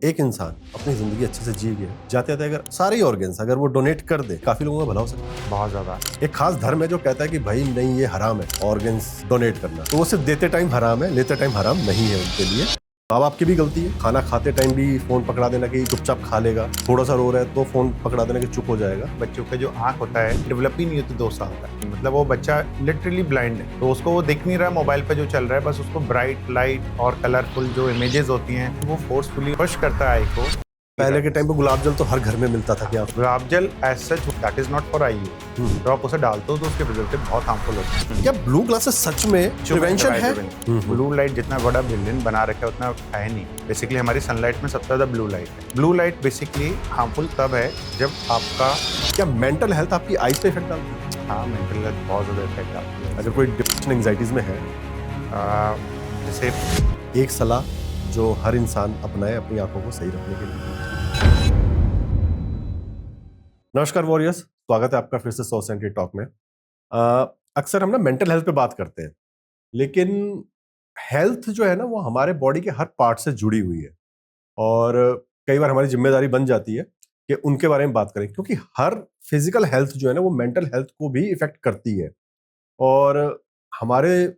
एक इंसान अपनी जिंदगी अच्छे से जी गया, जाते जाते अगर सारे ही ऑर्गन्स अगर वो डोनेट कर दे, काफी लोगों का भला हो सकता है। बहुत ज्यादा। एक खास धर्म है जो कहता है कि भाई नहीं, ये हराम है ऑर्गन्स डोनेट करना, तो वो सिर्फ देते टाइम हराम है, लेते टाइम हराम नहीं है उनके लिए। माँ बाप की भी गलती है, खाना खाते टाइम भी फोन पकड़ा देना कि चुपचाप खा लेगा, थोड़ा सा रो रहा है तो फोन पकड़ा देना कि चुप हो जाएगा। बच्चों का जो आंख होता है डेवलप ही नहीं होती 2 साल तक, मतलब वो बच्चा लिटरली ब्लाइंड है, तो उसको वो दिख नहीं रहा मोबाइल पे जो चल रहा है, बस उसको ब्राइट लाइट और कलरफुल जो इमेजेस होती हैं वो फोर्सफुली पुश करता है आई को। पहले के टाइम पे गुलाब जल तो हर घर में मिलता था कि आप गुलाब जल as such that is not for eye you, तो आप उसे डालते हो तो उसके प्रिजर्वेटिव बहुत हार्मफुल होते हैं। क्या ब्लू ग्लासेस सच में प्रिवेंशन है? ब्लू लाइट जितना बड़ा ब्रिलियंट बना रखा है उतना है नहीं। बेसिकली हमारी सनलाइट में सबसे ज्यादा ब्लू लाइट है। ब्लू लाइट बेसिकली हार्मफुल तब है जब आपका क्या मेंटल हेल्थ आपकी आईज पे इफेक्ट डालती है? हाँ मेंटल हेल्थ बहुत ज्यादा इफेक्ट आती है। अगर कोई डिप्रेशन एंग्जाइटीज में है, जैसे एक सलाह जो हर इंसान अपनाए अपनी आंखों को सही रखने के लिए। नमस्कार वॉरियर्स, स्वागत है आपका फिर से सौ सेंट्री टॉक में। अक्सर हम ना मेंटल हेल्थ पे बात करते हैं, लेकिन हेल्थ जो है ना वो हमारे बॉडी के हर पार्ट से जुड़ी हुई है, और कई बार हमारी जिम्मेदारी बन जाती है कि उनके बारे में बात करें, क्योंकि हर फिजिकल हेल्थ जो है ना वो मेंटल हेल्थ को भी इफेक्ट करती है। और हमारे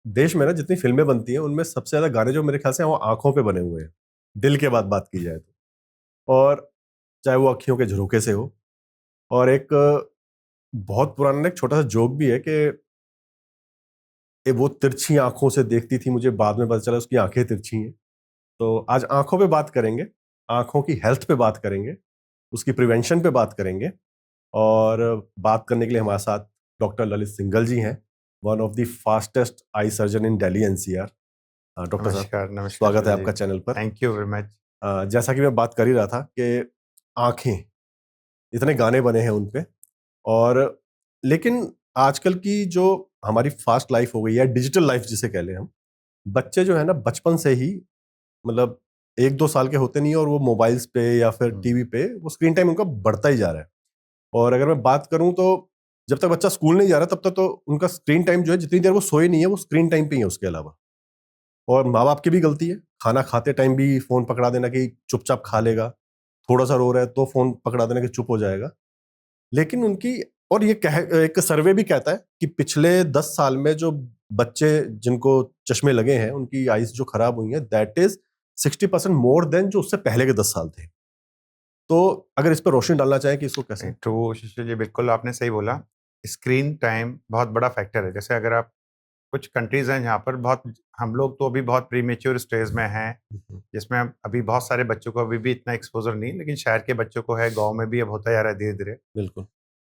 देश में ना जितनी फिल्में बनती हैं उनमें सबसे ज्यादा गाने जो मेरे ख्याल से हैं, वो आंखों पे बने हुए हैं, दिल के बाद बात की जाए तो। और चाहे वो अखियों के झरोके से हो, और एक बहुत पुराना एक छोटा सा जोक भी है कि वो तिरछी आंखों से देखती थी, मुझे बाद में पता चला उसकी आंखें तिरछी हैं। तो आज आंखों पे बात करेंगे, आंखों की हेल्थ पे बात करेंगे, उसकी प्रिवेंशन पे बात करेंगे। और बात करने के लिए हमारे साथ डॉक्टर ललित सिंघल जी हैं, one of the fastest eye surgeon in Delhi NCR. Doctor साहब, नमस्कार नमस्कार स्वागत है सुनील जी, आपका चैनल पर। Thank you very much. जैसा कि मैं बात कर ही रहा था कि आंखें, इतने गाने बने हैं उन पे, और लेकिन आजकल की जो हमारी फास्ट लाइफ हो गई है, डिजिटल लाइफ जिसे कह लें हम, बच्चे जो है ना बचपन से ही, मतलब 1-2 साल के होते नहीं है और वो मोबाइल्स पे या फिर टीवी पे वो स्क्रीन टाइम उनका बढ़ता ही जा रहा है। और अगर मैं बात करूं तो जब तक बच्चा स्कूल नहीं जा रहा तब तक तो उनका स्क्रीन टाइम जो है, जितनी देर वो सोए नहीं है वो स्क्रीन टाइम पे ही है उसके अलावा। और माँ बाप की भी गलती है, खाना खाते टाइम भी फोन पकड़ा देना कि चुपचाप खा लेगा, थोड़ा सा रो रहा है तो फोन पकड़ा देना कि चुप हो जाएगा। लेकिन उनकी, और ये एक सर्वे भी कहता है कि पिछले 10 साल में जो बच्चे जिनको चश्मे लगे हैं उनकी आईज जो खराब हुई है, दैट इज 60% मोर देन जो उससे पहले के 10 साल थे। तो अगर इस पर रोशनी डालना चाहें कि इसको कैसे? तो शिशु जी बिल्कुल आपने सही बोला। स्क्रीन टाइम बहुत बड़ा फैक्टर है। जैसे अगर आप कुछ कंट्रीज हैं जहाँ पर बहुत, हम लोग तो अभी बहुत प्रीमेच्योर स्टेज में हैं, जिसमें अभी बहुत सारे बच्चों को अभी भी इतना एक्सपोजर नहीं, लेकिन शहर के बच्चों को है, गांव में भी अब होता जा रहा है धीरे धीरे। बिल्कुल।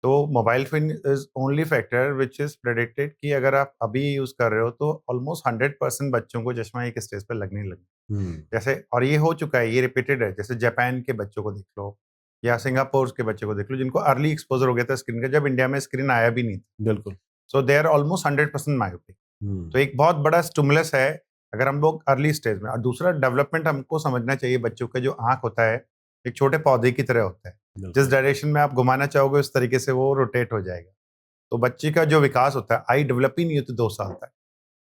तो mobile phone is only factor which is predicted कि अगर आप अभी यूज कर रहे हो तो ऑलमोस्ट 100% बच्चों को चश्मा एक स्टेज पर लगने लगे। हम्म। जैसे, और ये हो चुका है, ये रिपीटेड है। जैसे जापान के बच्चों को देख लो या सिंगापुर के बच्चों को देख लो, जिनको अर्ली एक्सपोजर हो गया था स्क्रीन का, जब इंडिया में स्क्रीन आया भी नहीं था। बिल्कुल। सो दे आर ऑलमोस्ट 100% मायोपिक। हम्म। तो एक बहुत बड़ा स्टिमुलस है अगर हम लोग अर्ली स्टेज में। और दूसरा, डेवलपमेंट हमको समझना चाहिए। बच्चों का जो आंख होता है एक छोटे पौधे की तरह होता है, जिस बिल्कुल। डायरेक्शन में आप घुमाना चाहोगे उस तरीके से वो रोटेट हो जाएगा। तो बच्चे का जो विकास होता है, आई डेवलप ही नहीं होती 2 साल तक।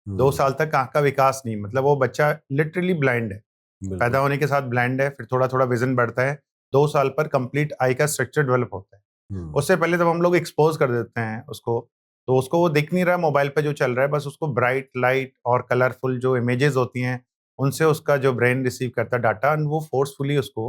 दो हम्म। साल तक आंख का विकास नहीं, मतलब वो बच्चा लिटरली ब्लाइंड है। पैदा बिल्कुल। होने के साथ ब्लाइंड है, फिर थोड़ा थोड़ा विजन बढ़ता है। 2 साल पर कंप्लीट आई का स्ट्रक्चर डेवलप होता है। हम्म। उससे पहले जब हम लोग एक्सपोज कर देते हैं उसको, तो उसको वो दिख नहीं रहा मोबाइल पे जो चल रहा है, बस उसको ब्राइट लाइट और कलरफुल जो इमेजेस होती हैं उनसे उसका जो ब्रेन रिसीव करता है डाटा, वो फोर्सफुली उसको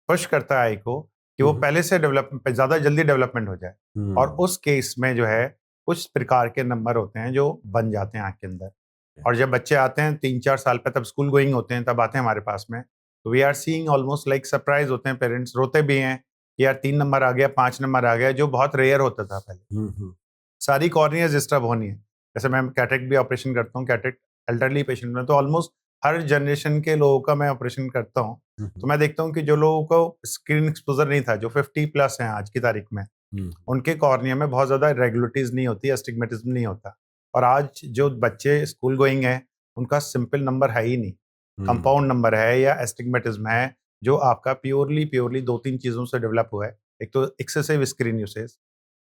पुश करता है आई को कि वो हम्म। पहले से डेवलप, ज़्यादा जल्दी डेवलपमेंट हो जाए। और हम्म। उस केस में जो है कुछ प्रकार के नंबर होते हैं जो बन जाते हैं आँख के अंदर। और जब बच्चे आते हैं 3-4 साल पे, तब स्कूल गोइंग होते हैं, तब आते हैं हमारे पास में, तो we are seeing almost like surprise होते हैं, पेरेंट्स रोते भी हैं कि यार 3 नंबर आ गया, 5 नंबर आ गया, जो बहुत रेयर होता था पहले। हम्म। सारी कॉर्नियाज़ डिस्टर्ब होनी है। जैसे मैं कैटरेक्ट भी ऑपरेशन करता हूँ, कैटरेक्ट एल्डरली पेशेंट में, तो ऑलमोस्ट हर जनरेशन के लोगों का मैं ऑपरेशन करता हूँ। तो हम्म। मैं देखता हूँ कि जो लोगों को स्क्रीन एक्सपोज़र नहीं था, जो 50 प्लस हैं आज की तारीख में, हम्म। उनके कॉर्निया में बहुत ज़्यादा इरेगुलरिटीज़ नहीं होती, एस्टिग्मेटिज़्म नहीं होता। और आज जो बच्चे स्कूल गोइंग हैं, उनका सिंपल नंबर है ही नहीं। हम्म। कंपाउंड नंबर है या एस्टिग्मेटिज़्म है, जो आपका प्योरली 2-3 चीज़ों से डेवलप हुआ है। एक तो एक्सेसिव स्क्रीन यूसेज,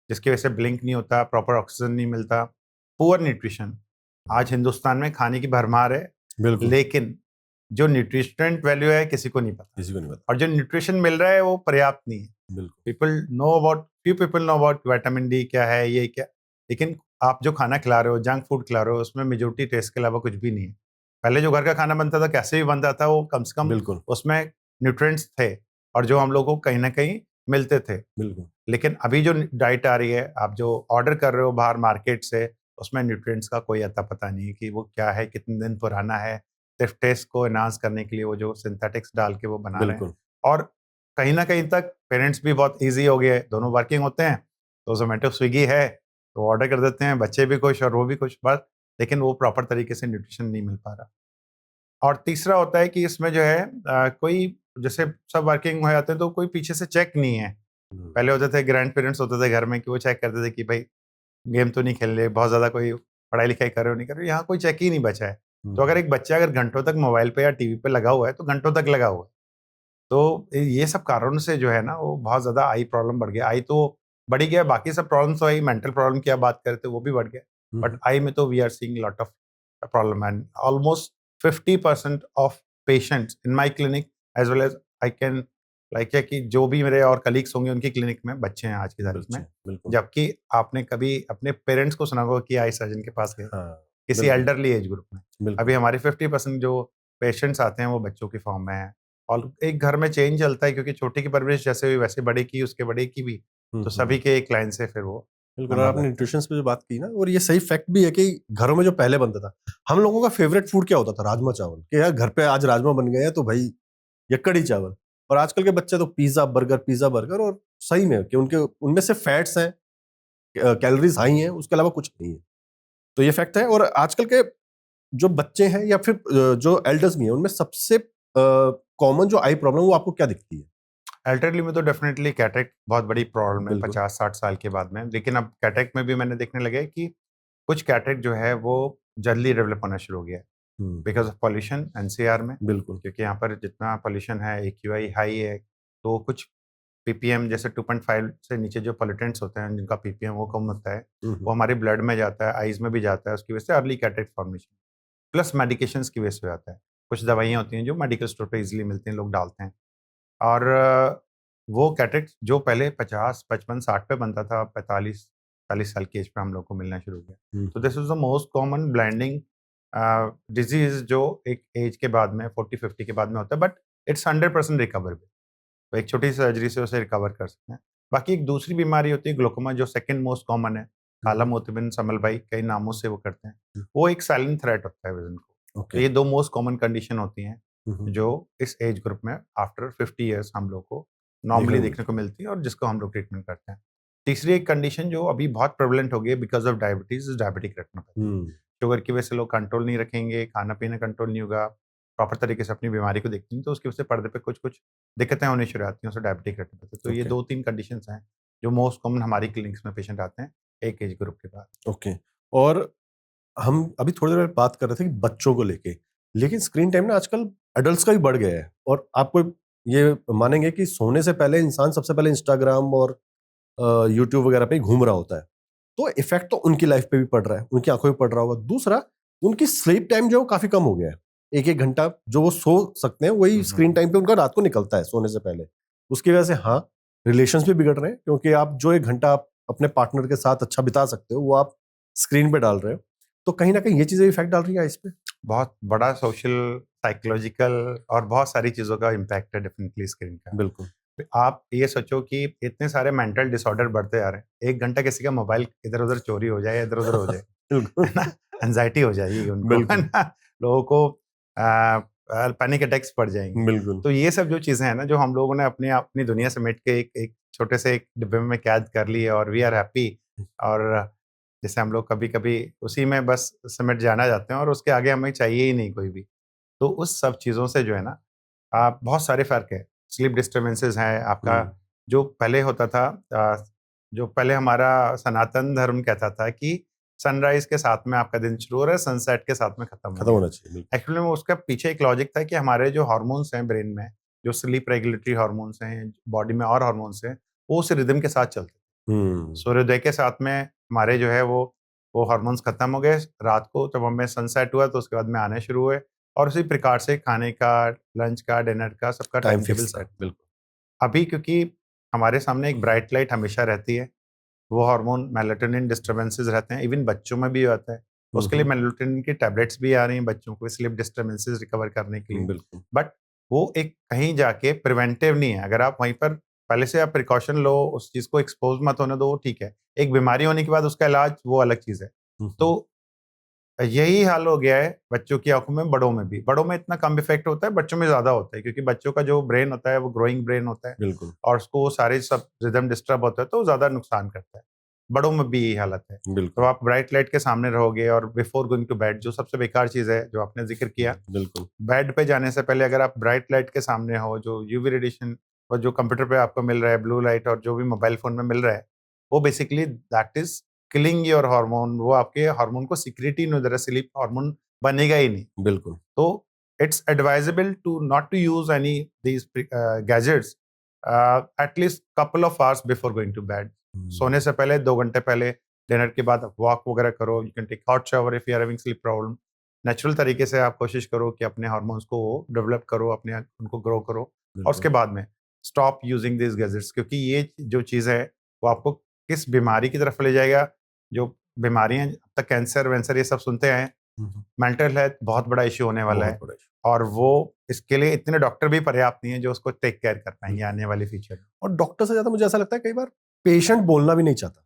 जिसकी वजह से ब्लिंक नहीं होता, प्रॉपर ऑक्सीजन नहीं मिलता, पुअर न्यूट्रिशन। आज हिंदुस्तान में खाने की भरमार है, बिल्कुल। लेकिन जो न्यूट्रिशनेंट वैल्यू है किसी को नहीं पता, किसी को नहीं पता। और जो न्यूट्रिशन मिल रहा है वो पर्याप्त नहीं है। बिल्कुल few people know about vitamin D क्या है, ये क्या, लेकिन आप जो खाना खिला रहे हो, जंक फूड खिला रहे हो, उसमें मेजोरिटी टेस्ट के अलावा कुछ भी नहीं है। पहले जो घर का खाना बनता था, कैसे भी बनता था, वो कम से कम बिल्कुल उसमें न्यूट्रिएंट्स थे और जो हम लोगों को कहीं ना कहीं मिलते थे। बिल्कुल लेकिन अभी जो डाइट आ रही है, आप जो ऑर्डर कर रहे हो बाहर मार्केट से, उसमें न्यूट्रिएंट्स का कोई अता पता नहीं है कि वो क्या है, कितने दिन पुराना है। सिर्फ टेस्ट को एनहांस करने के लिए वो जो सिंथेटिक्स डाल के वो बना रहे हैं। बिल्कुल और कहीं ना कहीं तक पेरेंट्स भी बहुत इजी हो गए, दोनों वर्किंग होते हैं तो जोमेटो स्विगी है तो ऑर्डर कर देते हैं, बच्चे भी खुश और वो भी खुश, बस। लेकिन वो प्रॉपर तरीके से न्यूट्रिशन नहीं मिल पा रहा। और तीसरा होता है कि इसमें जो है कोई, जैसे सब वर्किंग हो जाते हैं तो कोई पीछे से चेक नहीं है। पहले होते थे ग्रैंड पेरेंट्स होते थे घर में कि वो चेक करते थे कि भाई गेम तो नहीं खेल रहे, बहुत ज़्यादा कोई पढ़ाई लिखाई कर रहे हो नहीं कर रहे हो, यहाँ कोई चेक ही नहीं बचा है। तो अगर एक बच्चा अगर घंटों तक मोबाइल पे या टीवी पे लगा हुआ है तो घंटों तक लगा हुआ है। तो ये सब कारणों से जो है ना वो बहुत ज़्यादा आई प्रॉब्लम बढ़ गया। आई तो बढ़ ही गया, बाकी सब प्रॉब्लम तो आई, मेंटल प्रॉब्लम की आप बात करते वो भी बढ़ गया। बट आई में तो we are seeing lot of problem and almost 50% of patients in my clinic as well as I can like है कि जो भी मेरे और कलीग्स होंगे उनकी क्लिनिक में बच्चे हैं आज की तारीख में। बिल्कुल जबकि आपने कभी अपने पेरेंट्स को सुना होगा कि आई सर्जन के पास गए हाँ किसी बिल्कुल एल्डरली एज ग्रुप में। बिल्कुल अभी हमारे 50% जो पेशेंट्स आते हैं वो बच्चों की फॉर्म में है। और एक घर में चेंज चलता है क्योंकि छोटे की परवरिश जैसे हुई वैसे बड़े की, उसके बड़े की भी। तो सभी के एक लाइन से फिर वो बिल्कुल। और नंबर आपने लगता है। न्यूट्रिशन पे जो बात की ना, और ये सही फैक्ट भी है कि घरों में जो पहले बनता था, हम लोगों का फेवरेट फूड क्या होता था? राजमा चावल। कि यार घर पे आज राजमा बन गए हैं तो भाई, या कढ़ी चावल। और आजकल के बच्चे तो पिज्जा बर्गर, और सही में कि उनके उनमें से फैट्स हैं, कैलोरीज हाई हैं, उसके अलावा कुछ नहीं है। तो ये फैक्ट है। और आजकल के जो बच्चे हैं या फिर जो एल्डर्स भी हैं, उनमें सबसे कॉमन जो आई प्रॉब्लम वो आपको क्या दिखती है? एल्डरली में तो डेफिनेटली कैटरेक्ट बहुत बड़ी प्रॉब्लम है बिल्कुल 50-60 साल के बाद में। लेकिन अब कैटरेक्ट में भी मैंने देखने लगे कि कुछ कैटरेक्ट जो है वो जल्दी डेवलप होना शुरू हो गया है बिकॉज ऑफ पॉल्यूशन एनसीआर में। बिल्कुल क्योंकि यहाँ पर जितना पॉल्यूशन है, एक्यूआई हाई है, तो कुछ पीपीएम जैसे 2.5 से नीचे जो पोल्यूटेंट्स होते हैं जिनका पीपीएम वो कम होता है, वो हमारे ब्लड में जाता है, आईज में भी जाता है, उसकी वजह से early cataract formation plus medications की वजह से हो जाता है। कुछ दवाइयाँ होती हैं जो मेडिकल स्टोर पे इजीली मिलती हैं, लोग डालते हैं। और वो कैटरेक्ट जो पहले 50, 55, 60 पे बनता था, 45, 40 साल की एज पे हम लोग को मिलना शुरू हो गया। तो this is the most common blinding disease जो एक एज के बाद में 40-50 के बाद में होता है, बट इट्स 100% रिकवरेबल। तो एक छोटी सी सर्जरी से उसे रिकवर कर सकते हैं। बाकी एक दूसरी बीमारी होती है ग्लोकोमा, जो सेकंड मोस्ट कॉमन है। काला मोतियाबिंद, समल भाई कई नामों से वो करते हैं। वो एक साइलेंट थ्रेट होता है विजन को। तो ये दो मोस्ट कॉमन कंडीशन होती हैं जो इस एज ग्रुप में आफ्टर 50 इयर्स हम लोग को नॉर्मली देखने को मिलती है और जिसको हम लोग ट्रीटमेंट करते हैं। तीसरी एक कंडीशन जो अभी बहुत प्रेवलेंट हो गई है because of diabetes, diabetic retinopathy. Sugar की वजह से लोग कंट्रोल नहीं रखेंगे, खाना पीना कंट्रोल नहीं होगा, प्रॉपर तरीके से अपनी बीमारी को देखते हैं, तो उसकी वजह से पर्दे पे कुछ कुछ दिक्कतें होनी शुरू आती हैं, उससे डायबिटिक रेटिनोपैथी। तो ये 2-3 कंडीशंस हैं जो मोस्ट कॉमन हमारी क्लिनिक्स में पेशेंट आते हैं एक एज ग्रुप के बाद। ओके। और हम अभी थोड़ी देर बात कर रहे थे कि बच्चों को लेके, लेकिन स्क्रीन टाइम ना आजकल एडल्ट्स का भी बढ़ गया है। और आपको ये मानेंगे कि सोने से पहले इंसान सबसे पहले इंस्टाग्राम और यूट्यूब वगैरह पे ही घूम रहा होता है। तो इफेक्ट तो उनकी लाइफ पे भी पड़ रहा है, उनकी आंखों पे पड़ रहा होगा। दूसरा, उनकी स्लीप टाइम जो है वो काफी कम हो गया है। एक एक घंटा जो वो सो सकते हैं वही स्क्रीन टाइम पे उनका रात को निकलता है सोने से पहले। उसकी वजह से हाँ, रिलेशंस भी बिगड़ रहे हैं, क्योंकि आप जो एक घंटा आप अपने पार्टनर के साथ अच्छा बिता सकते हो वो आप स्क्रीन पे डाल रहे हो। तो कहीं ना कहीं ये चीजें इफेक्ट डाल रही है इस पे। बहुत बड़ा सोशल, साइकोलॉजिकल और बहुत सारी चीज़ों का इम्पैक्ट है डेफिनेटली स्क्रीन का। बिल्कुल आप ये सोचो कि इतने सारे मेंटल डिसऑर्डर बढ़ते जा रहे हैं। 1 घंटा किसी का मोबाइल इधर-उधर चोरी हो जाए या इधर-उधर हो जाए, बिल्कुल है ना? एंग्ज़ायटी हो जाएगी उनको, है बिल्कुल ना? लोगों को पैनिक अटैक्स पड़ जाएँगे। बिल्कुल तो ये सब जो चीज़ें हैं ना, जो हम लोगों ने अपने अपनी दुनिया समेट के एक एक छोटे से एक डिब्बे में कैद कर ली है और वी आर हैप्पी। और जैसे हम लोग कभी-कभी उसी में बस सिमट जाना चाहते हैं और उसके आगे हमें चाहिए ही नहीं कोई भी। तो उस सब चीज़ों से जो है ना, बहुत सारे फ़र्क है। स्लीप डिस्टर्बेंसेस हैं, आपका जो पहले होता था, जो पहले हमारा सनातन धर्म कहता था कि सनराइज़ के साथ में आपका दिन शुरू हो रहा है, सनसेट के साथ में खत्म खत्म होना है। होना चाहिए। बिल्कुल एक्चुअली में उसका पीछे एक लॉजिक था कि हमारे जो हार्मोन्स हैं ब्रेन में, जो स्लीप रेगुलेटरी हार्मोन्स हैं, बॉडी में और हार्मोन्स हैं, वो उस रिदम के साथ चलते हैं। सूर्योदय के साथ में हमारे जो है वो हार्मोन्स खत्म हो गए। रात को जब हमें सनसेट हुआ तो उसके बाद में आने शुरू हुए। और उसी प्रकार से खाने का, लंच का, डिनर का सबका टाइम टेबल सेट। बिल्कुल अभी क्योंकि हमारे सामने एक ब्राइट लाइट हमेशा रहती है, वो हार्मोन मेलाटोनिन डिस्टर्बेंसेस रहते हैं, इवन बच्चों में भी होता है। उसके लिए मेलाटोनिन की टैबलेट्स भी आ रही हैं बच्चों को स्लीप डिस्टर्बेंसेस रिकवर करने के लिए। बिल्कुल बट वो एक कहीं जाके प्रिवेंटिव नहीं है। अगर आप वहीं पर पहले से आप प्रिकॉशन लो, उस चीज़ को एक्सपोज़ मत होने दो, वो ठीक है। एक बीमारी होने के बाद उसका इलाज वो अलग चीज़ है। तो यही हाल हो गया है बच्चों की आँखों में, बड़ों में भी। बड़ों में इतना कम इफ़ेक्ट होता है, बच्चों में ज़्यादा होता है क्योंकि बच्चों का जो ब्रेन होता है वो ग्रोइंग ब्रेन होता है बिल्कुल और उसको सारे सब रिदम डिस्टर्ब होता है तो ज़्यादा नुकसान करता है। बड़ों में भी यही हालत है। तो बिल्कुल आप ब्राइट लाइट के सामने रहोगे और बिफोर गोइंग टू बेड, जो सबसे बेकार चीज़ है जो आपने ज़िक्र किया, बिल्कुल बेड पे जाने से पहले अगर आप ब्राइट लाइट के सामने हो, जो यूवी रेडिएशन और जो कंप्यूटर पे आपको मिल रहा है, ब्लू लाइट और जो भी मोबाइल फ़ोन में मिल रहा है, वो basically that is killing your hormone. वो आपके हार्मोन को सीक्रेट ही नहीं दे रहा, स्लीप हार्मोन बनेगा ही नहीं। बिल्कुल तो it's advisable to not to use any these gadgets at least couple of hours before going to bed. सोने से पहले 2 घंटे पहले, डिनर के बाद वॉक वगैरह करो। You can take hot shower if you are having sleep problem. Natural तरीके से आप कोशिश करो कि अपने हार्मोन्स को डेवलप करो, अपने उनको ग्रो करो और उसके बाद में स्टॉप यूजिंग दिस गैजेट्स, क्योंकि ये जो चीज़ है वो आपको किस बीमारी की तरफ ले जाएगा। जो बीमारियां अब तक कैंसर वैंसर ये सब सुनते आए हैं, मेंटल हेल्थ बहुत बड़ा इश्यू होने वाला बहुत है बड़ा issue। और वो इसके लिए इतने डॉक्टर भी पर्याप्त नहीं है जो उसको टेक केयर कर पाएंगे आने वाले फ्यूचर में। और डॉक्टर से ज्यादा मुझे ऐसा लगता है कई बार पेशेंट बोलना भी नहीं चाहता।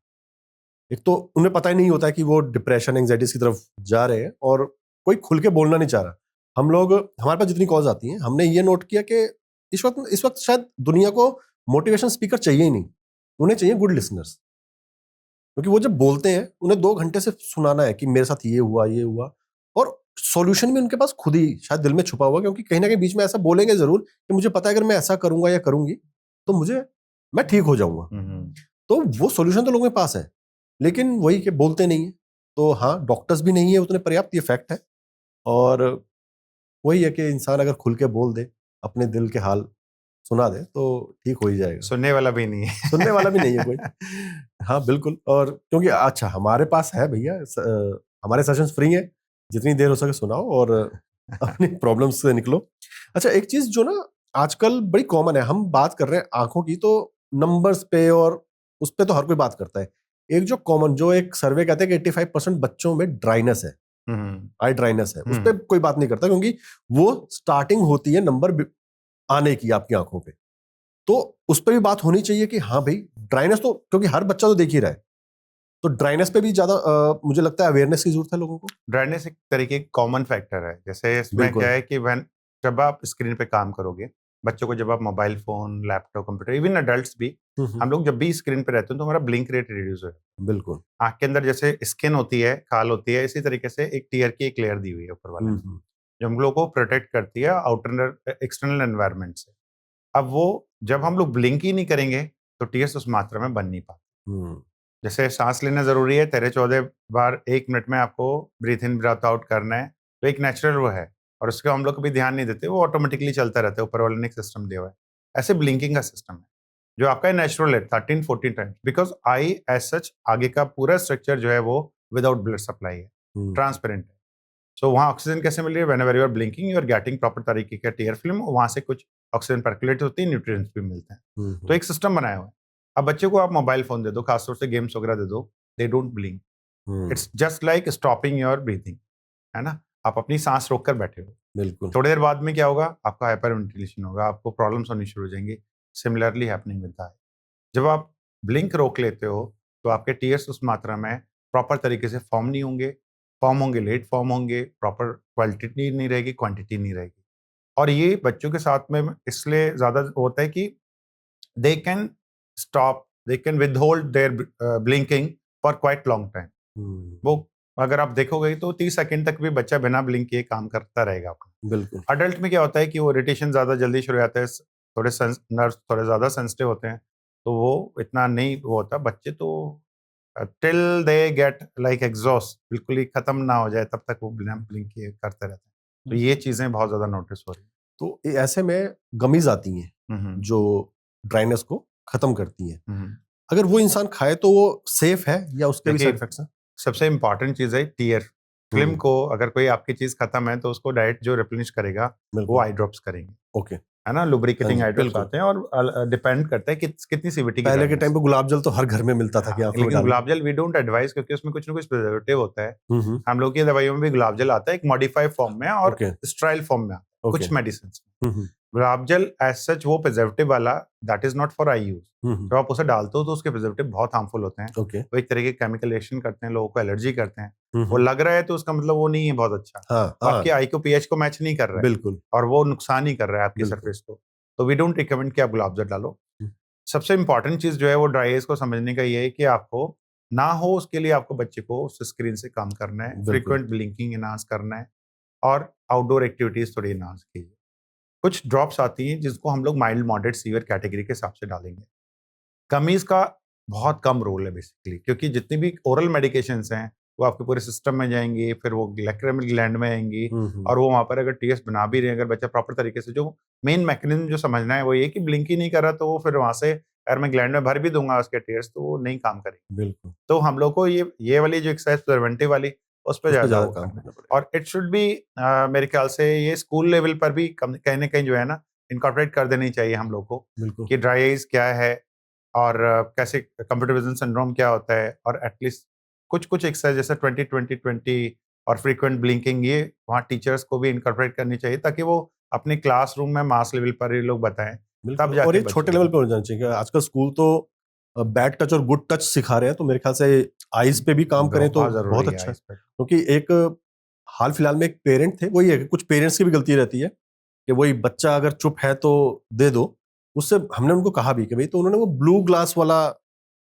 एक तो उन्हें पता ही नहीं होता है कि वो डिप्रेशन एंजाइटी की तरफ जा रहे हैं और कोई खुल के बोलना नहीं चाह रहा। हम लोग, हमारे पास जितनी कॉल्स आती हैं, हमने ये नोट किया कि इस वक्त शायद दुनिया को मोटिवेशन स्पीकर चाहिए ही नहीं, उन्हें चाहिए गुड लिसनर्स। क्योंकि वो जब बोलते हैं उन्हें 2 घंटे से सुनाना है कि मेरे साथ ये हुआ और सॉल्यूशन भी उनके पास खुद ही शायद दिल में छुपा हुआ, क्योंकि कहीं ना कहीं बीच में ऐसा बोलेंगे जरूर कि मुझे पता है अगर मैं ऐसा करूंगा या करूंगी तो मैं ठीक हो जाऊंगा। तो वो सॉल्यूशन तो लोगों के पास है, लेकिन वही कि बोलते नहीं है। तो हाँ, डॉक्टर्स भी नहीं है उतने पर्याप्त, ये फैक्ट है। और वही है कि इंसान अगर खुल के बोल दे, अपने दिल के हाल सुना दे तो ठीक हो ही जाएगा। सुनने वाला भी नहीं है। सुनने वाला भी नहीं है कोई। हाँ बिल्कुल। और क्योंकि अच्छा हमारे पास है भैया, हमारे सेशंस फ्री हैं, जितनी देर हो सके सुनाओ और अपनी प्रॉब्लम्स से निकलो। अच्छा, एक चीज जो ना आजकल बड़ी कॉमन है, हम बात कर रहे हैं आंखों की, तो नंबर्स पे और उस पे तो हर कोई बात करता है। एक जो कॉमन, जो एक सर्वे कहते हैं कि 85% बच्चों में ड्राइनेस है, आई ड्राइनेस है, उस पर कोई बात नहीं करता क्योंकि वो स्टार्टिंग होती है नंबर आने की आपकी आंखों पे। तो उस पर भी बात होनी चाहिए कि हाँ भाई ड्राइनेस तो, क्योंकि हर बच्चा तो देख ही रहा है, तो ड्राइनेस पे भी ज्यादा मुझे लगता है अवेयरनेस की जरूरत है लोगों को। ड्राइनेस एक तरीके की कॉमन फैक्टर है। जैसे इसमें बिल्कुल। क्या है कि जब आप स्क्रीन पे काम करोगे, बच्चों को जब आप mobile phone, laptop, computer, even adults भी, हम लोग जब भी स्क्रीन पे रहते हैं तो हमारा ब्लिंक रेट रिड्यूस हो जाता है। बिल्कुल। आंख के अंदर जैसे स्किन होती है, खाल होती है, इसी तरीके से एक टीयर की एक लेयर दी हुई है ऊपर वाले में, जो हम लोग को प्रोटेक्ट करती है आउटर एक्सटर्नल एनवायरनमेंट से। अब वो जब हम लोग ब्लिंक ही नहीं करेंगे तो टीयर्स उस मात्रा में बन नहीं पाते। जैसे सांस लेना जरूरी है, 13-14 बार 1 मिनट में आपको ब्रीथ इन ब्रीथ आउट करना है, तो एक नेचुरल वो है और उसको हम लोग कभी ध्यान नहीं देते, वो ऑटोमेटिकली चलता रहता है, ऊपर वाले ने एक सिस्टम दिया हुआ है। ऐसे ब्लिंकिंग का सिस्टम है जो आपका नेचुरल है 13-14 times, because eye as such आगे का पूरा स्ट्रक्चर जो है वो विदाउट ब्लड सप्लाई है, ट्रांसपेरेंट है। सो वहाँ ऑक्सीजन कैसे मिल रही है? Whenever you are blinking you are getting proper तरीके का टीयर फिल्म, वहाँ से कुछ ऑक्सीजन पर्कुलेट होती है, न्यूट्रिएंट्स भी मिलते हैं। तो एक सिस्टम बनाया हुआ है। अब बच्चे को आप मोबाइल फोन दे दो, खासतौर से गेम्स वगैरह दे दो, they don't blink. It's just like stopping your breathing, है ना? आप अपनी सांस रोक कर बैठे हो, बिल्कुल। थोड़ी देर बाद में क्या होगा? आपका हाइपर वेंटिलेशन होगा, आपको प्रॉब्लम्स होनी शुरू हो जाएंगी। सिमिलरली हैपनिंग विद द, जब आप ब्लिंक रोक लेते हो तो आपके टीयर्स उस मात्रा में प्रॉपर तरीके से फॉर्म नहीं होंगे, फॉर्म होंगे लेट फॉर्म होंगे, प्रॉपर क्वालिटी नहीं रहेगी, क्वांटिटी नहीं रहेगी। और ये बच्चों के साथ में इसलिए ज़्यादा होता है कि they can stop, they can withhold their blinking for quite long time. वो अगर आप देखोगे तो 30 सेकंड तक भी बच्चा बिना ब्लिंक किए काम करता रहेगा अपना। बिल्कुल। अडल्ट में क्या होता है कि वो इरिटेशन ज़्यादा जल्दी शुरू हो जाता है, थोड़े नर्व्स थोड़े ज़्यादा सेंसिटिव होते हैं, तो वो इतना नहीं वो होता। बच्चे तो till they get like exhaust, बिल्कुल ही खत्म ना हो जाए तब तक वो बिना ब्लिंक किए करते रहते हैं। तो ये चीज़ें बहुत ज़्यादा नोटिस हो रही हैं। तो ऐसे में गमीज आती हैं जो ड्राइनेस को खत्म करती हैं। अगर वो इंसान खाए तो वो सेफ है या उसके भी साइड इफेक्ट्स हैं? सबसे इम्पोर्टेंट चीज़ है टीयर। फिल्म को अगर कोई आपकी चीज खत्म है तो उसको डायरेक्ट जो रिप्लेनिश करेगा वो बिल्कुल आई ड्रॉप्स करेंगे, ओके। है ना, हाँ लुब्रिकेटिंग जी आई ड्रॉप्स बिल्कुल। आते हैं और डिपेंड करता है कि कितनी सीवीटी की पहले के ड्राइनेस टाइम है। पे गुलाब जल तो हर घर में मिलता था कि हाँ, आंखों में लेकिन डालना। गुलाब जल वी डोंट एडवाइस, क्योंकि उसमें कुछ ना कुछ प्रिजर्वेटिव होता है। हम्म। हम लोग की दवाइयों में भी गुलाब जल आता है, एक मॉडिफाइड फॉर्म में और ओके स्ट्राइल फॉर्म में आता है ओके। कुछ मेडिसिन में। हम्म गुलाब जल एज सच वो प्रिजर्वेटिव वाला, that is not for eye use. Hmm. जब आप उसे डालते हो तो उसके प्रिजर्वेटिव बहुत हार्मफुल होते हैं, ओके। वो एक तरह के केमिकल रिएक्शन करते हैं, लोगों को एलर्जी करते हैं। वो हम्म। लग रहा है तो उसका मतलब वो नहीं है बहुत अच्छा, हाँ वो आपकी हाँ आई को पीएच को मैच नहीं कर रहा है बिल्कुल और वो नुकसान ही कर रहा है आपकी बिल्कुल। सरफेस को। तो वी डोंट रिकमेंड कि आप गुलाब जल डालो। हम्म, सबसे इंपॉर्टेंट चीज जो है वो ड्राई आइज को समझने का ये है कि आपको ना हो, उसके लिए आपको बच्चे को उस स्क्रीन से काम करना है, बिल्कुल फ्रीक्वेंट ब्लिंकिंग इनहांस करना है और आउटडोर एक्टिविटीज थोड़ी इनहांस कीजिए। कुछ ड्रॉप्स आती हैं जिसको हम लोग माइल्ड मॉडरेट सीवियर कैटेगरी के हिसाब से डालेंगे। गमीज का बहुत कम रोल है बेसिकली, क्योंकि जितनी भी ओरल मेडिकेशंस हैं वो आपके पूरे सिस्टम में जाएंगी, फिर वो लैक्रिमल ग्लैंड में आएंगी और वो वहाँ पर अगर टीएस बना भी रहे हैं, अगर बच्चा प्रॉपर तरीके से, जो मेन मैकेनिज्म जो समझना है वो ये कि ब्लिंक ही नहीं कर रहा तो वो फिर वहाँ से अगर मैं ग्लैंड में भर भी दूंगा उसके टीएस तो वो नहीं काम करेंगे। बिल्कुल। तो हम लोग को ये वाली जो एक्सरसाइज प्रिवेंटिव वाली उस पर उस पे ज्यादा ज्यादा वो काम करना है। करना पड़ेगा। और इट शुड बी, मेरे ख्याल से ये स्कूल लेवल पर भी कहीं ना कहीं जो है ना इनकॉर्पोरेट कर देनी चाहिए हम लोग को, बिल्कुल कि ड्राई आइज क्या है और कैसे कंप्यूटर विजन सिंड्रोम क्या होता है, और एटलीस्ट कुछ कुछ एक्सरसाइज जैसे 20-20-20 और फ्रीक्वेंट ब्लिंकिंग, ये वहाँ टीचर्स को भी इनकॉर्पोरेट करनी चाहिए ताकि वो अपने क्लासरूम में मास लेवल पर ये लोग बताएं, बिल्कुल। तब और जाके ये बच्चे छोटे लेवल पे होंगे। हो जाना चाहिए। आजकल स्कूल तो बैड टच और गुड टच सिखा रहे हैं, तो मेरे ख्याल से आइज पे भी काम करें तो बहुत बहुत जरूरी है अच्छा है। इस पर। क्योंकि एक हाल फिलहाल में एक पेरेंट थे, वही है कि कुछ पेरेंट्स की भी गलती रहती है कि वही बच्चा अगर चुप है तो दे दो। उससे हमने उनको कहा भी कि भाई, तो उन्होंने वो ब्लू ग्लास वाला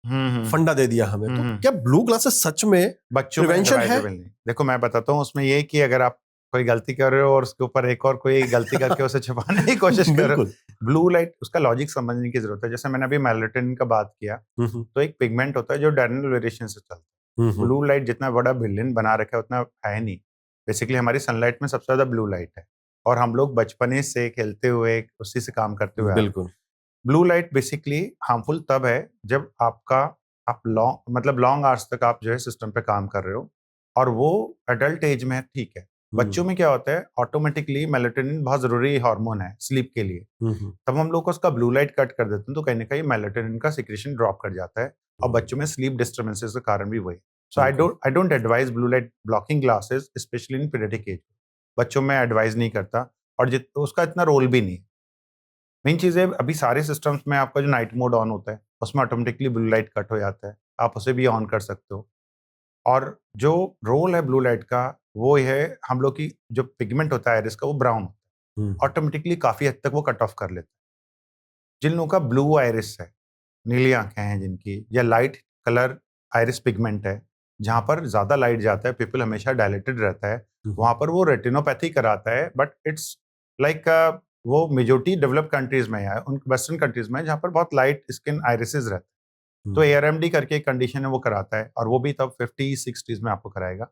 हम्म। फंडा दे दिया हमें। तो हम्म। क्या ब्लू ग्लासेस सच में बच्चों में प्रिवेंशन है? एडवाइजेबल नहीं। देखो मैं बताता हूँ, उसमें ये कि अगर आप कोई गलती कर रहे हो और उसके ऊपर एक और कोई गलती करके उसे छुपाने की कोशिश कर रहे बिल्कुल। हो, ब्लू लाइट उसका लॉजिक समझने की जरूरत है। जैसे मैंने अभी मेलाटोनिन का बात किया, हम्म तो एक पिगमेंट होता है जो डायरेक्ट वेरिएशन से चलता है। हम्म। ब्लू लाइट जितना बड़ा बिलियन बना रखा है उतना है नहीं। बेसिकली हमारी सनलाइट में सबसे ज्यादा ब्लू लाइट है, और हम लोग बचपने से खेलते हुए उसी से काम करते हुए आ रहे हैं। बिल्कुल। ब्लू लाइट बेसिकली हार्मफुल तब है जब आप लॉन्ग मतलब लॉन्ग आवर्स तक आप जो है सिस्टम पे काम कर रहे हो, और वो एडल्ट एज में है, ठीक है। बच्चों में क्या होता है, ऑटोमेटिकली मेलाटोनिन बहुत जरूरी हार्मोन है स्लीप के लिए, तब हम लोग को उसका ब्लू लाइट कट कर देते हैं तो कहीं ना कहीं मेलाटोनिन का सिक्रेशन ड्रॉप कर जाता है, और बच्चों में स्लीप डिस्टर्बेंसेस का कारण भी वही। सो बिल्कुल। I don't advise blue light blocking glasses specially in paediatric age. बच्चों में एडवाइज नहीं करता, और जित उसका इतना रोल भी नहीं। मेन चीज़ है, अभी सारे सिस्टम्स में आपका जो नाइट मोड ऑन होता है उसमें ऑटोमेटिकली ब्लू लाइट कट हो जाता है, आप उसे भी ऑन कर सकते हो। और जो रोल है ब्लू लाइट का वो ये है, हम लोग की जो पिगमेंट होता है आइरिस का वो ब्राउन होता है, हम्म ऑटोमेटिकली काफ़ी हद तक वो कट ऑफ कर लेता है। जिन लोगों का ब्लू आइरिस है, नीली आंखें हैं जिनकी, या लाइट कलर आइरिस पिगमेंट है, जहाँ पर ज़्यादा लाइट जाता है, पीपल हमेशा डायलेटेड रहता है, वहाँ पर वो रेटिनोपैथी कराता है। बट इट्स लाइक वो मेजोरिटी डेवलप्ड कंट्रीज में है, उन वेस्टर्न कंट्रीज में है, जहाँ पर बहुत लाइट स्किन आइरिसेस रहते हैं। तो ARMD करके एक कंडीशन है वो कराता है, और वो भी तब 50-60s में आपको कराएगा।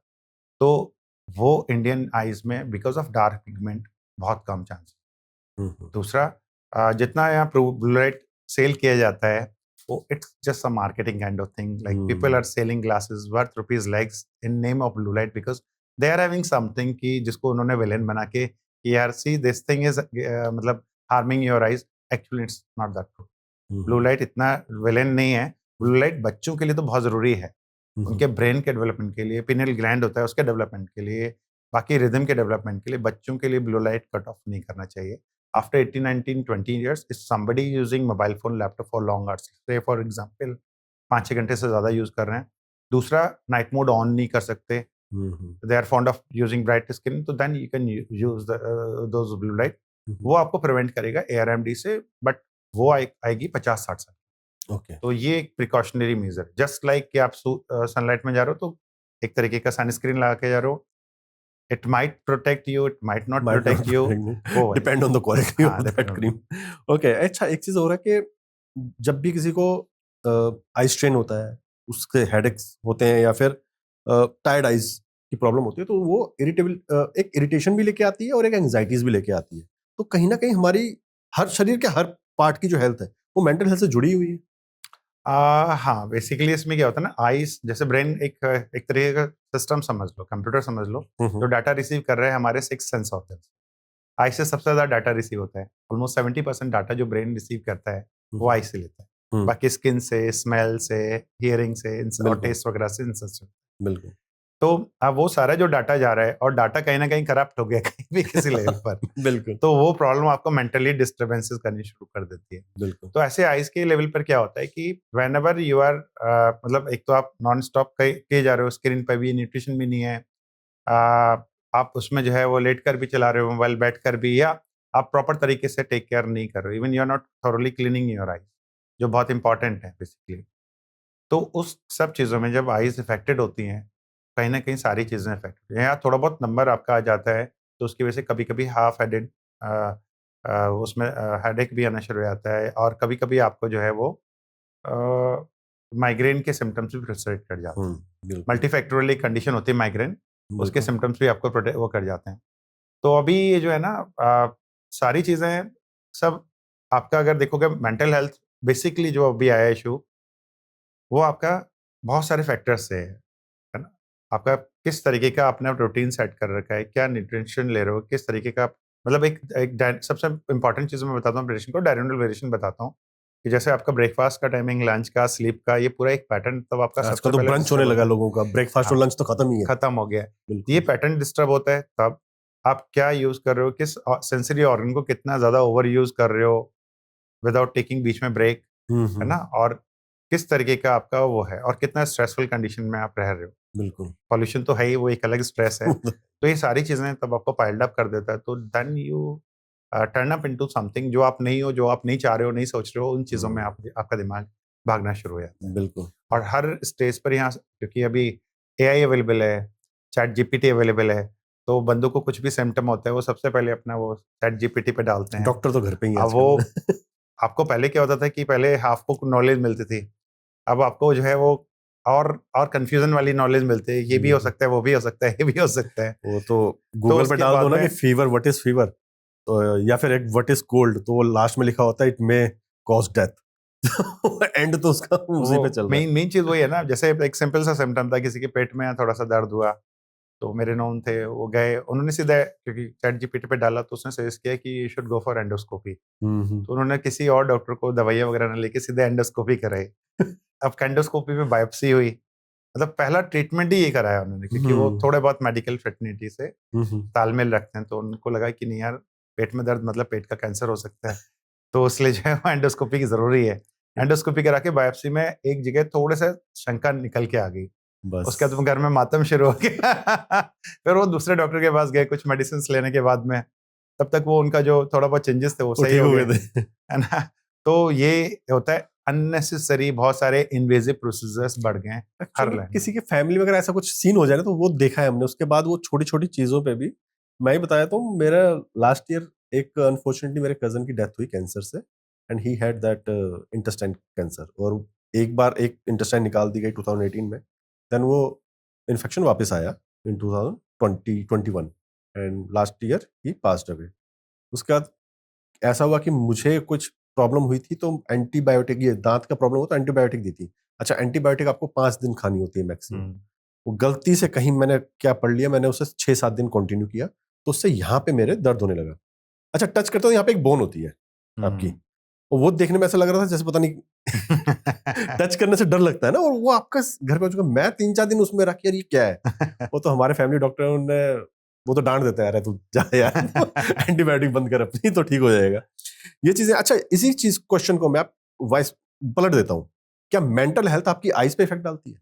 तो वो इंडियन आइज में बिकॉज ऑफ डार्क पिगमेंट बहुत कम चांस। दूसरा, जितना यहाँ ब्लू लाइट सेल किया जाता है वो it's just a marketing kind of thing, like people are selling glasses worth rupees lakhs in name of blue light, because they are having something की जिसको उन्होंने विलेन बना के कि यार सी दिस थिंग इज मतलब harming your eyes. Actually it's not that true. Blue light इतना villain नहीं है। ब्लू लाइट बच्चों के लिए तो बहुत जरूरी है, उनके ब्रेन के डेवलपमेंट के लिए, पिनियल ग्लैंड होता है उसके डेवलपमेंट के लिए, बाकी रिदम के डेवलपमेंट के लिए। बच्चों के लिए ब्लू लाइट कट ऑफ नहीं करना चाहिए। After 18, 19, 20 years, if somebody using mobile phone, laptop for long hours, say for example 5-6 घंटे से ज़्यादा यूज़ कर रहे हैं। दूसरा, नाइट मोड ऑन नहीं कर सकते, they are fond of using bright skin, तो then you can use those blue light. वो आपको प्रिवेंट करेगा ARMD से, बट वो आएगी 50-60 साल। ओके। तो ये एक प्रिकॉशनरी मेजर, जस्ट लाइक कि आप सनलाइट में जा रहे हो तो एक तरीके का सनस्क्रीन लगा के जा रहे हो, it might protect you, it might not might protect you, वो वाली। डिपेंड ऑन द क्वालिटी हाँ, of that depend. Cream. Okay. अच्छा, एक चीज हो रहा है कि जब भी किसी को आई स्ट्रेन होता है, उसके हेडेक्स होते हैं या फिर टायर्ड आइज की प्रॉब्लम होती है, तो वो एक इरिटेशन भी लेके आती है और एक एंजाइटीज भी लेके आती है। तो कहीं ना कहीं हमारी हर शरीर के हर पार्ट की जो हेल्थ है वो मेंटल हेल्थ से जुड़ी हुई है। हाँ, बेसिकली इसमें क्या होता है ना, आईज जैसे ब्रेन एक तरीके का सिस्टम समझ लो, कंप्यूटर समझ लो, जो डाटा रिसीव कर रहे हैं हमारे 6 सेंस होते हैं। आई से सबसे ज़्यादा डाटा रिसीव होता है। ऑलमोस्ट 70% डाटा जो ब्रेन रिसीव करता है, वो आई से लेता है। हम्म, बाकी स्किन से, स्मेल से, हियरिंग से और बिल्कुल टेस्ट वगैरह से, इन से। बिल्कुल तो अब वो सारा जो डाटा जा रहा है, और डाटा कहीं न कहीं करप्ट हो गया कहीं भी किसी लेवल पर, बिल्कुल तो वो प्रॉब्लम आपको मेंटली डिस्टर्बेंसेस करनी शुरू कर देती है। बिल्कुल तो ऐसे आइज़ के लेवल पर क्या होता है कि व्हेनेवर यू आर मतलब एक तो आप नॉन स्टॉप किए जा रहे हो, स्क्रीन पे भी, न्यूट्रिशन भी नहीं है। आप उसमें जो है वो लेट कर भी चला रहे हो मोबाइल, बैठ कर भी, या आप प्रॉपर तरीके से टेक केयर नहीं कर रहे हो। Even you are not thoroughly cleaning your eyes, जो बहुत इंपॉर्टेंट है बेसिकली। तो उस सब चीज़ों में जब आईज़ इफ़ेक्टेड होती हैं, कहीं न कहीं सारी चीज़ें इफ़ेक्ट होती हैं, या थोड़ा बहुत नंबर आपका आ जाता है, तो उसकी वजह से कभी-कभी हाफ हेडेड उसमें हेडेक भी आना शुरू हो जाता है, और कभी-कभी आपको जो है वो माइग्रेन के सिम्पटम्स भी प्रेसिपिटेट कर जाते हैं। बिल्कुल मल्टीफैक्टोरियल एक कंडीशन होती है माइग्रेन, उसके बिल्कुल सिम्पटम्स भी आपको वो कर जाते हैं। तो अभी ये जो है ना, सारी चीज़ें सब आपका अगर देखोगे मेंटल हेल्थ, बेसिकली जो अभी आया इश्यू, वो आपका बहुत सारे फैक्टर्स से है ना? आपका किस तरीके का आपने रूटीन सेट कर रखा है, क्या न्यूट्रिशन ले रहे हो, किस तरीके का, मतलब एक एक डाय सबसे इम्पोर्टेंट चीज़ मैं बताता हूँ वेरिएशन को, डायरेनल वेरिएशन बताता हूँ, कि जैसे आपका ब्रेकफ़ास्ट का टाइमिंग, लंच का, स्लीप का, ये पूरा एक पैटर्न तब आपका आजकल सबसे तो पहले ब्रंच होने डिस्टर्ब लगा होता है। लोगों का, ब्रेकफास्ट और हाँ, लंच तो खत्म ही है। खत्म हो गया है। ये बिल्कुल पैटर्न डिस्टर्ब होता है तब आप क्या यूज़ कर रहे हो, किस सेंसरी ऑर्गन को कितना ज़्यादा ओवर यूज़ कर रहे हो विदाउट टेकिंग बीच में ब्रेक, है ना? और किस तरीके का आपका वो है, और कितना स्ट्रेसफुल कंडीशन में आप रह रहे हो। बिल्कुल पॉल्यूशन तो है ही, वो एक अलग स्ट्रेस है। तो ये सारी चीज़ें तब आपको पाइल्ड अप कर देता है, तो then you turn up into something जो आप नहीं हो, जो आप नहीं चाह रहे हो, नहीं सोच रहे हो, उन चीज़ों में आपका दिमाग भागना शुरू हो जाता है। बिल्कुल और हर स्टेज पर यहाँ क्योंकि अभी एआई अवेलेबल है, चैट जीपीटी अवेलेबल है, तो बंदों को कुछ भी सिम्पटम होता है, वो सबसे पहले अपना वो चैट जीपीटी पे डालते हैं। डॉक्टर तो घर पे ही है अब वो आजकल आपको पहले क्या होता था कि पहले हाफ बुक नॉलेज मिलती थी। अब आपको जो है वो और कन्फ्यूज़न वाली नॉलेज मिलती है, ये भी हो सकता है, वो भी हो सकता है, ये भी हो सकता है। वो तो तो गूगल पे उसके डाल दो बाद ना कि में फीवर, व्हाट इज फीवर, तो या फिर एक व्हाट इज कोल्ड, तो वो लास्ट में लिखा होता है it may cause death. And तो उसका उसी वो पे चल रहा है। मेन मेन चीज़ वही है ना, जैसे एक सिंपल सा सिम्पटम था, किसी के पेट में थोड़ा-सा दर्द हुआ, तो मेरे नोन थे, वो गए, उन्होंने सीधे, क्योंकि चैट जीपीटी पे डाला तो उसने सजेस्ट किया कि you should go for endoscopy. Hmm. तो उन्होंने किसी और डॉक्टर को दवाइयाँ वगैरह ना लेके सीधे एंडोस्कोपी कराई। अब एंडोस्कोपी में बायोप्सी हुई, मतलब पहला ट्रीटमेंट ही ये कराया उन्होंने, क्योंकि वो हम्म थोड़े बहुत मेडिकल फ्रेटर्निटी से हम्म तालमेल रखते हैं, तो उनको लगा कि नहीं यार, पेट में दर्द मतलब पेट का कैंसर हो सकता है, तो इसलिए जो है वो एंडोस्कोपी की ज़रूरी है। एंडोस्कोपी करा के बायोप्सी में एक जगह थोड़े से शंका निकल के आ गई। बस उसके बाद वो घर में मातम शुरू हो गया। फिर वो दूसरे डॉक्टर के पास गए कुछ मेडिसिन्स लेने के बाद में, तब तक वो उनका जो थोड़ा बहुत चेंजेस थे वो वो सही ठीक हो हो गए, गए थे। है ना? तो ये होता है अननेसेसरी, बहुत सारे इन्वेजिव प्रोसीजर्स बढ़ गए हैं हर एक्चुअली लाइन में। किसी के फैमिली में अगर ऐसा कुछ सीन हो जाए ना, तो वो देखा है हमने, उसके बाद वो छोटी छोटी चीजों पे भी। मैं ही बताया तो मेरा लास्ट ईयर एक अनफॉर्चुनेटली मेरे कजन की डेथ हुई कैंसर से, and he had that intestine cancer, और एक बार एक इंटेस्टाइन निकाल दी गई 2018 में। देन वो इन्फेक्शन वापस आया इन 2021, and last year he passed away. उसके बाद ऐसा हुआ कि मुझे कुछ प्रॉब्लम हुई थी, तो एंटीबायोटिक, ये दांत का प्रॉब्लम हो तो एंटीबायोटिक दी थी। अच्छा, एंटीबायोटिक आपको 5 दिन खानी होती है मैक्सिमम। हुँ, वो गलती से कहीं मैंने क्या पढ़ लिया, मैंने उसे 6-7 दिन कंटिन्यू किया, तो उससे यहाँ पे मेरे दर्द होने लगा। अच्छा, टच करता हूँ, यहाँ पे एक बोन होती है आपकी, हुँ। और वो देखने में ऐसा लग रहा था जैसे पता नहीं टच करने से डर लगता है ना, और वो आपका घर पे हो चुका। मैं 3-4 दिन उसमें रख, यार ये क्या है। वो तो हमारे फैमिली डॉक्टर ने, वो तो डांट देता है, अरे तू जा यार, एंटीबायोटिक बंद कर अपनी, तो ठीक हो जाएगा। ये चीजें। अच्छा, इसी चीज क्वेश्चन को मैं आप वाइस पलट देता हूँ, क्या मेंटल हेल्थ आपकी आइज पे इफेक्ट डालती है?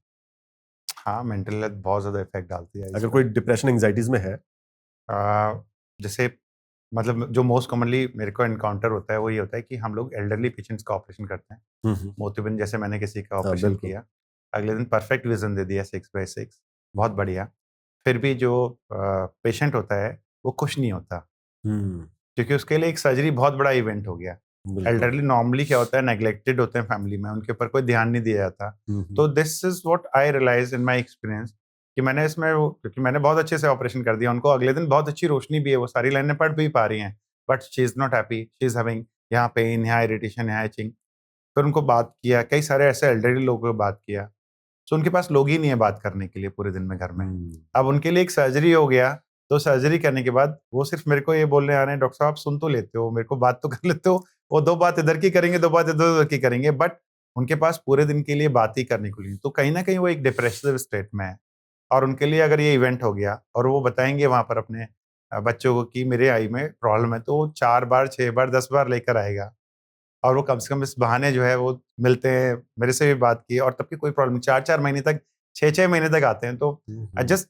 हाँ, मेंटल हेल्थ बहुत ज़्यादा इफ़ेक्ट डालती है इस अगर पे। कोई डिप्रेशन एंजाइटीज में है? जैसे मतलब जो मोस्ट कॉमनली मेरे को एनकाउंटर होता है, वो ये होता है कि हम लोग एल्डरली पेशेंट्स का ऑपरेशन करते हैं। हम्म। मोतियाबिंद जैसे मैंने किसी का हाँ ऑपरेशन बिल्कुल। किया, अगले दिन परफेक्ट विज़न दे दिया 6/6, बहुत बढ़िया। फिर भी जो पेशेंट होता है, वो खुश नहीं होता, हम्म। क्योंकि उसके लिए एक सर्जरी बहुत बड़ा इवेंट हो गया। बिल्कुल। एल्डरली नॉर्मली क्या होता है, नेग्लेक्टेड होते हैं फैमिली में, उनके ऊपर कोई ध्यान नहीं दिया जाता। हम्म। तो this is what I realise in my experience, कि मैंने इसमें वो, क्योंकि मैंने बहुत अच्छे से ऑपरेशन कर दिया, उनको अगले दिन बहुत अच्छी रोशनी भी है, वो सारी लाइनें पढ़ भी पा रही हैं, but she is not happy, she is having यहाँ पेन, यहाँ इरिटेशन, यहाँ इचिंग। फिर उनको बात किया, कई सारे ऐसे एल्डरली लोगों को बात किया, तो उनके पास लोग ही नहीं है बात करने के लिए पूरे दिन में घर में। अब उनके लिए एक सर्जरी हो गया, तो सर्जरी करने के बाद वो सिर्फ मेरे को ये बोलने आ रहे हैं, डॉक्टर साहब आप सुन तो लेते हो, मेरे को बात तो कर लेते हो, वो 2 बात इधर की करेंगे, 2 बात इधर की करेंगे, बट उनके पास पूरे दिन के लिए बात ही करने को नहीं। तो कहीं न कहीं वो एक डिप्रेसिव स्टेट में है, और उनके लिए अगर ये इवेंट हो गया और वो बताएँगे वहाँ पर अपने बच्चों को कि मेरे आई में प्रॉब्लम है, तो वो 4 बार, 6 बार, 10 बार लेकर आएगा। और वो कम से कम इस बहाने जो है वो मिलते हैं, मेरे से भी बात की, और तब भी कोई प्रॉब्लम नहीं, 4-4 महीने तक, 6-6 महीने तक आते हैं, तो I just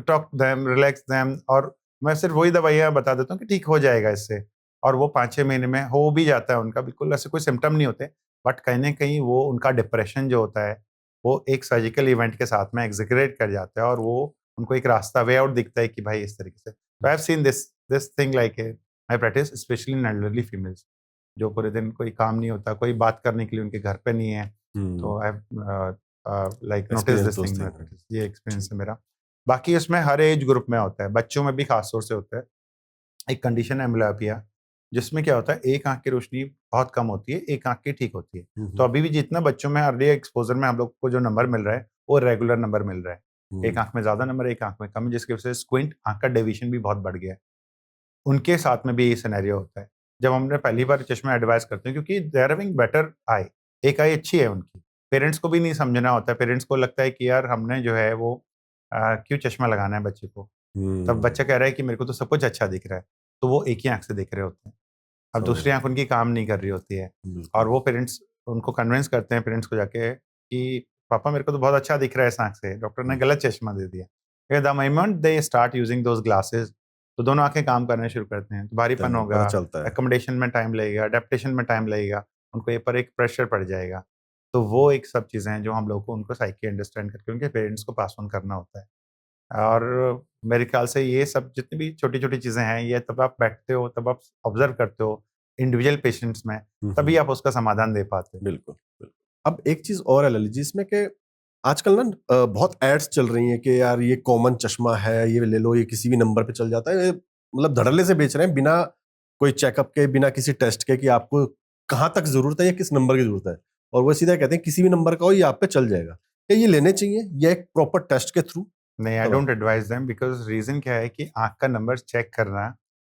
talk them, relax them, और मैं सिर्फ वही दवाइयाँ बता देता हूँ कि ठीक हो जाएगा इससे, और वो 5-6 महीने में हो भी जाता है उनका, बिल्कुल ऐसे कोई सिम्पटम नहीं होते, बट कहीं न कहीं वो उनका डिप्रेशन जो होता है, वो एक सर्जिकल इवेंट के साथ में एक्ज़ैगरेट कर जाता है, और वो उनको एक रास्ता, वे आउट दिखता है कि भाई इस तरीके से। तो I have seen this thing like my practice specially in elderly females, जो पूरे दिन कोई काम नहीं होता, कोई बात करने के लिए उनके घर पे नहीं है। तो I have like notice experience this those thing, thing. ये एक्सपीरियंस है मेरा। बाकी इसमें हर एज ग्रुप में होता है, बच्चों में भी खास तौर से होता है। एक कंडीशन है एम्ब्लियोपिया, जिसमें क्या होता है, एक आँख की रोशनी बहुत कम होती है, एक आँख की ठीक होती है। तो अभी भी जितना बच्चों में अर्ली एक्सपोज़र में हम लोग को जो नंबर मिल रहा है, वो रेगुलर नंबर मिल रहा है। एक आँख में ज़्यादा नंबर है, एक आँख में कम है, जिसकी वजह से स्क्विंट आँख का डेविएशन भी बहुत बढ़ गया है। उनके साथ में भी ये सिनेरियो होता है। जब हमने पहली बार चश्मा एडवाइस करते हैं, क्योंकि they are having better eye, एक आई अच्छी है उनकी। पेरेंट्स को भी नहीं समझना होता है, पेरेंट्स को लगता है कि यार हमने जो है वो क्यों चश्मा लगाना है बच्चे को? तब बच्चा कह रहा है कि मेरे को तो सब कुछ अच्छा दिख रहा है, तो वो एक ही आँख से देख रहे होते हैं। अब समझ दूसरी आँख उनकी काम नहीं कर रही होती है, और बिल्कुल। वो पेरेंट्स उनको कन्विंस करते हैं, पेरेंट्स को जाके कि पापा मेरे को तो बहुत अच्छा दिख रहा है इस आँख से, डॉक्टर ने गलत चश्मा दे दिया। The moment they start using those glasses, तो दोनों आँखें काम करना शुरू करते हैं। तो भारीपन क्या होगा, पता चलता है। अकोमोडेशन में टाइम लगेगा, एडैप्टेशन में टाइम लगेगा, उनको ये पर एक प्रेशर पड़ जाएगा। तो वो एक सब चीज़ें हैं जो हम लोगों को उनको साइकी अंडरस्टैंड करके उनके पेरेंट्स को पास ऑन करना होता है। और मेरे ख्याल से ये सब जितनी भी छोटी-छोटी चीज़ें हैं, ये तब आप बैठते हो, तब आप ऑब्ज़र्व करते हो इंडिविजुअल पेशेंट्स में, तभी आप उसका समाधान दे पाते हो। बिल्कुल, बिल्कुल। अब एक चीज़ और है ललित जी इसमें कि आजकल ना बहुत एड्स चल रही हैं कि यार ये कॉमन चश्मा है, ये ले लो, ये किसी भी नंबर पे चल जाता है। ये मतलब धड़ल्ले से बेच रहे हैं बिना कोई चेकअप के, बिना किसी टेस्ट के कि आपको कहाँ तक ज़रूरत है या किस नंबर की ज़रूरत है। और वो सीधा कहते हैं किसी भी नंबर का हो ये आप पे चल जाएगा। क्या ये लेने चाहिए या एक प्रॉपर टेस्ट के थ्रू? नहीं, आई तब don't advice them, because reason क्या है कि आँख का नंबर चेक करना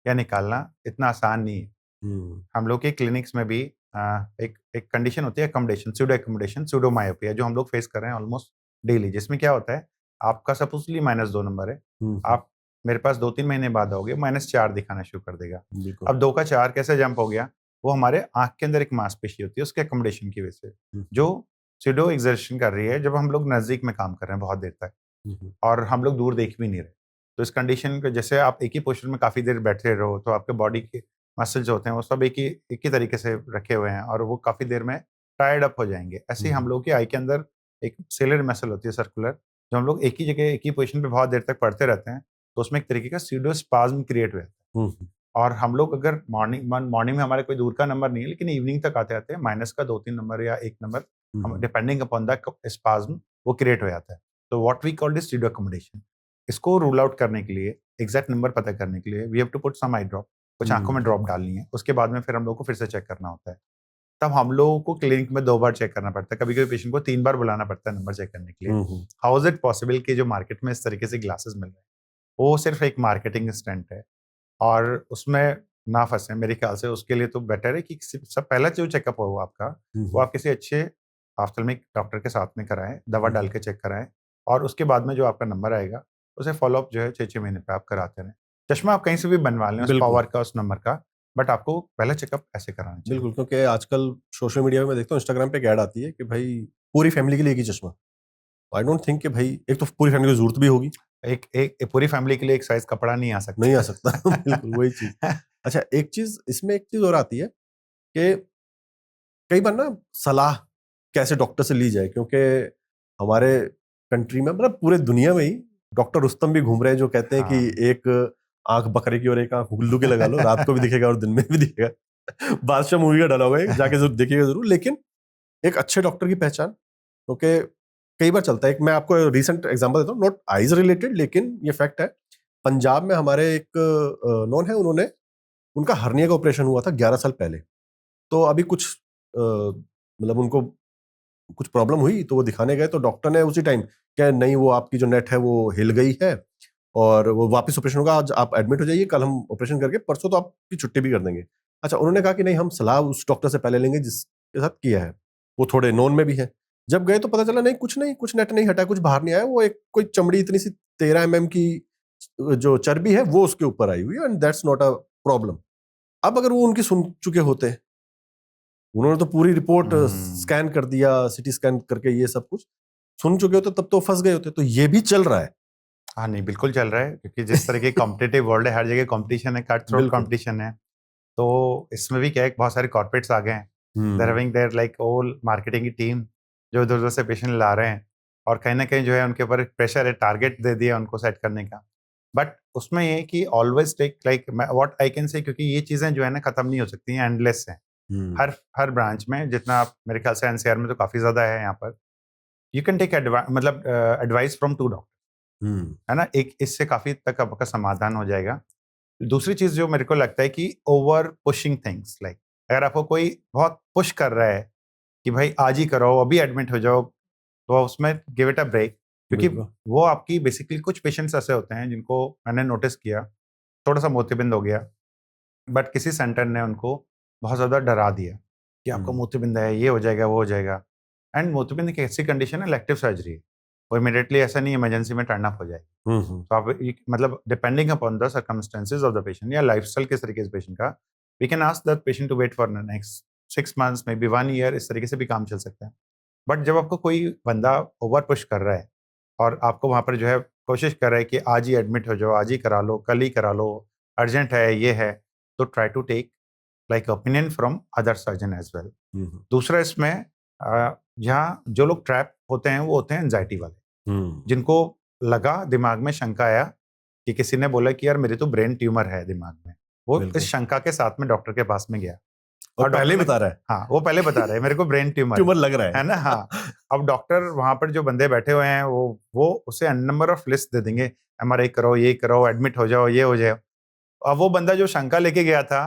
या निकालना इतना आसान नहीं है। हुँ, हम लोग के क्लिनिक्स में भी एक एक कंडीशन होती है अकोमोडेशन, सूडो मायोपिया, जो हम लोग फेस कर रहे हैं ऑलमोस्ट डेली। जिसमें क्या होता है, आपका सपोज़ली -2 नंबर है, हुँ, हुँ, आप मेरे पास 2-3 महीने बाद आओगे, -4 दिखाना शुरू कर देगा। बिल्कुल। अब 2 का 4 कैसे जंप हो गया? वो हमारे आँख के अंदर एक मांसपेशी होती है, उसके अकोमोडेशन की वजह से, हुँ, जो सूडो एक्सर्शन कर रही है जब हम लोग नज़दीक में काम कर रहे हैं बहुत देर तक, हुँ, हुँ, और हम लोग दूर देख भी नहीं रहे। तो इस कंडीशन पे जैसे आप एक ही पोस्चर में काफ़ी देर बैठे रहो, तो आपके बॉडी के मसल्स जो होते हैं, वो सब एक ही तरीके से रखे हुए हैं, और वो काफ़ी देर में टायर्ड अप हो जाएँगे। ऐसे ही हम हुँ, लोगों की आई के अंदर एक सिलियरी मसल होती है सर्कुलर, जो हम लोग एक ही जगह, एक ही पोज़ीशन पे बहुत देर तक पड़ते रहते हैं, तो उसमें एक तरीके का स्यूडोस्पाज़्म क्रिएट हो जाता है। हुँ, हुँ, और हम लोग अगर मॉर्निंग में हमारा कोई दूर का नंबर नहीं है, लेकिन इवनिंग तक आते-आते माइनस का 2-3 नंबर या 1 नंबर, हुँ, हम हुँ, डिपेंडिंग अपॉन द स्पाज़्म, वो क्रिएट हो जाता है। तो what we called is pseudo accommodation. इसको रूल आउट करने के लिए, एग्ज़ैक्ट नंबर पता करने के लिए, we have to put some eye drop, कुछ आँखों में हुँ, ड्रॉप डालनी है। उसके बाद में फिर हम लोग को फिर से चेक करना होता है। तब हम लोगों को क्लिनिक में 2 बार चेक करना पड़ता है। कभी-कभी पेशेंट को 3 बार बुलाना पड़ता है नंबर चेक करने के लिए। हुँ, हुँ, हाउ इज़ इट पॉसिबल कि जो मार्केट में इस तरीके से ग्लासेस मिल रहे हैं, वो सिर्फ़ एक मार्केटिंग स्टंट है। और उसमें ना फँसें, मेरे ख़्याल से उसके लिए तो बेटर है कि सब पहला जो चेकअप हो आपका, हुँ, वो हुँ, आप किसी अच्छे ऑप्थेल्मिक डॉक्टर के साथ में कराएँ, दवा हुँ, डाल हुँ, के चेक कराएँ, और उसके बाद में जो आपका नंबर आएगा, उसे फ़ॉलो-अप जो है 6-6 महीने पे आप कराते रहें। चश्मा आप कहीं से भी बनवा लें उस बिल्कुल। पावर का, उस नंबर का, बट आपको पहला चेकअप ऐसे कराना चाहिए। बिल्कुल, क्योंकि आजकल सोशल मीडिया में मैं देखता हूँ, इंस्टाग्राम पे एक ऐड आती है कि भाई पूरी फैमिली के लिए एक ही चश्मा। आई डोंट थिंक कि भाई एक तो पूरी फैमिली को ज़रूरत भी होगी, एक एक पूरी फ़ैमिली के लिए एक साइज़ कपड़ा नहीं आ नहीं आ सकता। सकता। बिल्कुल, वही चीज़। अच्छा, एक चीज़ इसमें एक चीज़ और आती है कि कई बार ना सलाह कैसे डॉक्टर से ली जाए, क्योंकि हमारे कंट्री में मतलब पूरे दुनिया में ही डॉक्टर रुस्तम भी घूम रहे हैं जो कहते हैं कि हाँ। एक आँख बकरे की और एक आँख उल्लू की लगा लो, रात को भी दिखेगा और दिन में भी दिखेगा। बादशाह मूवी का डायलॉग है, जाके ज़रूर देखिएगा ज़रूर। लेकिन एक अच्छे डॉक्टर की पहचान, क्योंकि कई बार चलता है। एक मैं आपको रिसेंट एग्जांपल देता हूँ, नॉट आईज रिलेटेड लेकिन ये फैक्ट है। पंजाब में हमारे एक नॉन है, उन्होंने उनका हर्निया का ऑपरेशन हुआ था 11 साल पहले। तो अभी कुछ मतलब उनको कुछ प्रॉब्लम हुई तो वो दिखाने गए, तो डॉक्टर ने उसी टाइम क्या, नहीं वो आपकी जो नेट है वो हिल गई है और वो वापस ऑपरेशन होगा, आज आप एडमिट हो जाइए, कल हम ऑपरेशन करके परसों तो आपकी छुट्टी भी कर देंगे। अच्छा, उन्होंने कहा कि नहीं, हम सलाह उस डॉक्टर से पहले लेंगे जिसके साथ किया है, वो थोड़े नोन में भी है। जब गए तो पता चला नहीं, कुछ नेट नहीं हटा, कुछ बाहर नहीं आया, वो एक कोई चमड़ी इतनी सी 13 mm की जो चर्बी है वो उसके ऊपर आई हुई है, and that's not a problem. अब अगर वो उनकी सुन चुके होते, उन्होंने तो पूरी रिपोर्ट हम्म। स्कैन कर दिया, सिटी स्कैन करके ये सब कुछ सुन चुके होते, तब तो फंस गए होते। तो ये भी चल रहा है। हाँ नहीं, बिल्कुल चल रहा है, क्योंकि जिस तरह की कॉम्पिटिटिव वर्ल्ड है, हर जगह कंपटीशन है, कट थ्रोट बिल्कुल। कंपटीशन है। तो इसमें भी क्या है, बहुत सारे कॉर्पोरेट्स आ गए हैं, there hmm. Having there like all marketing की टीम, जो इधर उधर से पेशेंट ला रहे हैं, और कहीं ना कहीं जो है उनके ऊपर एक प्रेशर है, टारगेट दे दिया उनको सेट करने का। बट उसमें ये है कि always take like what I can say, क्योंकि ये चीज़ें जो है ना खत्म नहीं हो सकती हैं, एंडलेस हैं। हम्म। हर हर ब्रांच में, जितना आप मेरे ख्याल से एनसीआर में तो काफ़ी ज़्यादा है यहाँ पर, यू कैन टेक मतलब एडवाइस फ्रॉम टू डॉक्टर, हम्म। है ना, एक इससे काफ़ी तक आपका समाधान हो जाएगा। दूसरी चीज़ जो मेरे को लगता है कि ओवर पुशिंग थिंग्स, लाइक अगर आपको कोई बहुत पुश कर रहा है कि भाई आज ही कराओ, अभी एडमिट हो जाओ, तो उसमें गिव इट अ ब्रेक, क्योंकि बिल्कुल। वो आपकी बेसिकली कुछ पेशेंट्स ऐसे होते हैं जिनको मैंने नोटिस किया, थोड़ा-सा मोतियाबिंद हो गया, बट किसी सेंटर ने उनको बहुत ज़्यादा डरा दिया कि आपको हम्म। मोतियाबिंद है, ये हो जाएगा, वो हो जाएगा। एंड मोतियाबिंद एक ऐसी कंडीशन है, इलेक्टिव सर्जरी है, वो इमीडिएटली ऐसा नहीं इमरजेंसी में टर्न अप हो जाएगी। हम्म। तो आप मतलब depending upon the circumstances of the patient या लाइफस्टाइल किस तरीके से पेशेंट का, we can ask that patient to wait for the next 6 months, may be 1 year, इस तरीके से भी काम चल सकता है। बट जब आपको कोई बंदा ओवर पुश कर रहा है और आपको वहाँ पर जो है कोशिश कर रहा है कि आज ही एडमिट हो जाओ, आज ही करा लो, कल ही करा लो, अर्जेंट है, ये है, तो try to take like opinion from other surgeon as well. Hmm. दूसरा इसमें यहाँ जो लोग ट्रैप होते हैं वो होते हैं एंजाइटी वाले, हम्म। जिनको लगा, दिमाग में शंका आया कि किसी ने बोला कि यार मेरी तो ब्रेन ट्यूमर है दिमाग में, वो इस बिल्कुल। शंका के साथ में डॉक्टर के पास में गया, और और पहले डॉक्टर ही ने, बता रहा है, हाँ वो पहले बता रहे हैं मेरे को ब्रेन ट्यूमर ट्यूमर लग रहा है ना, हाँ। है। अब डॉक्टर वहां पर जो बंदे बैठे हुए हैं, वो उसे नंबर ऑफ लिस्ट दे देंगे, एमआरआई करो, ये करो, एडमिट हो जाओ, ये हो जाओ। अब वो बंदा जो शंका लेके गया था,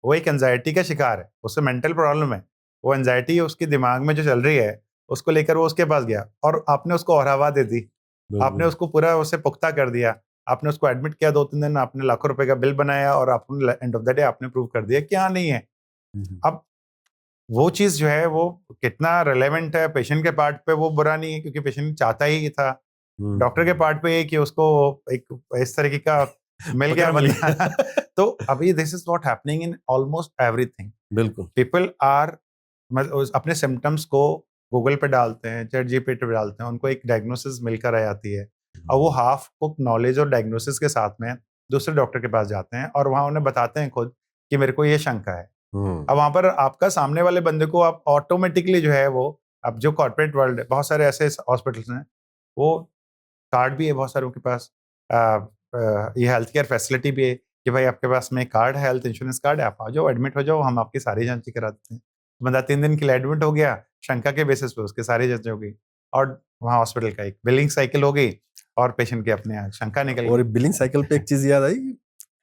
वो एक एंजाइटी का शिकार है, उसे मेंटल प्रॉब्लम है, वो एंजाइटी उसके दिमाग में जो चल रही है, उसको लेकर वो उसके पास गया, और आपने उसको और हवा दे दी, आपने बिल्कुल। उसको पूरा उसे पुख्ता कर दिया, आपने उसको एडमिट किया 2-3 दिन, आपने लाखों रुपए का बिल बनाया, और आपने एंड ऑफ द डे आपने प्रूव कर दिया कि हाँ नहीं है। हम्म। अब वो चीज़ जो है वो कितना रिलेवेंट है पेशेंट के पार्ट पे, वो बुरा नहीं है, क्योंकि पेशेंट चाहता ही था। डॉक्टर के हम्म। पार्ट पे ये कि उसको एक इस तरीके का मिल पकड़ गया मिल बंदा। गया। तो अभी this is what happening in almost everything. बिल्कुल। पीपल आर अपने सिम्पटम्स को गूगल पे डालते हैं, चैट जीपीटी पे डालते हैं, उनको एक डायग्नोसिस मिलकर आ जाती है, और वो हाफ कुक नॉलेज और डायग्नोसिस के साथ में दूसरे डॉक्टर के पास जाते हैं, और वहाँ उन्हें बताते हैं खुद कि मेरे को ये शंका है। हम्म। अब वहाँ पर आपका सामने वाले बंदे को आप ऑटोमेटिकली जो है वो, अब जो कॉर्पोरेट वर्ल्ड है, बहुत सारे ऐसे हॉस्पिटल्स हैं, वो कार्ड भी है बहुत सारों के पास, ये हेल्थ केयर फैसिलिटी भी है कि भाई आपके पास में कार्ड है, हेल्थ इंश्योरेंस कार्ड है, आप आ जाओ, एडमिट हो जाओ, हम आपकी सारी जांचें करा देते हैं। बंदा 3 दिन के लिए एडमिट हो गया, शंका के बेसिस पे उसकी सारी जांचें हो गई, और वहाँ हॉस्पिटल का एक बिलिंग साइकिल हो गई, और पेशेंट की अपने यहाँ शंका निकल और गई। बिलिंग साइकिल पे एक चीज याद आई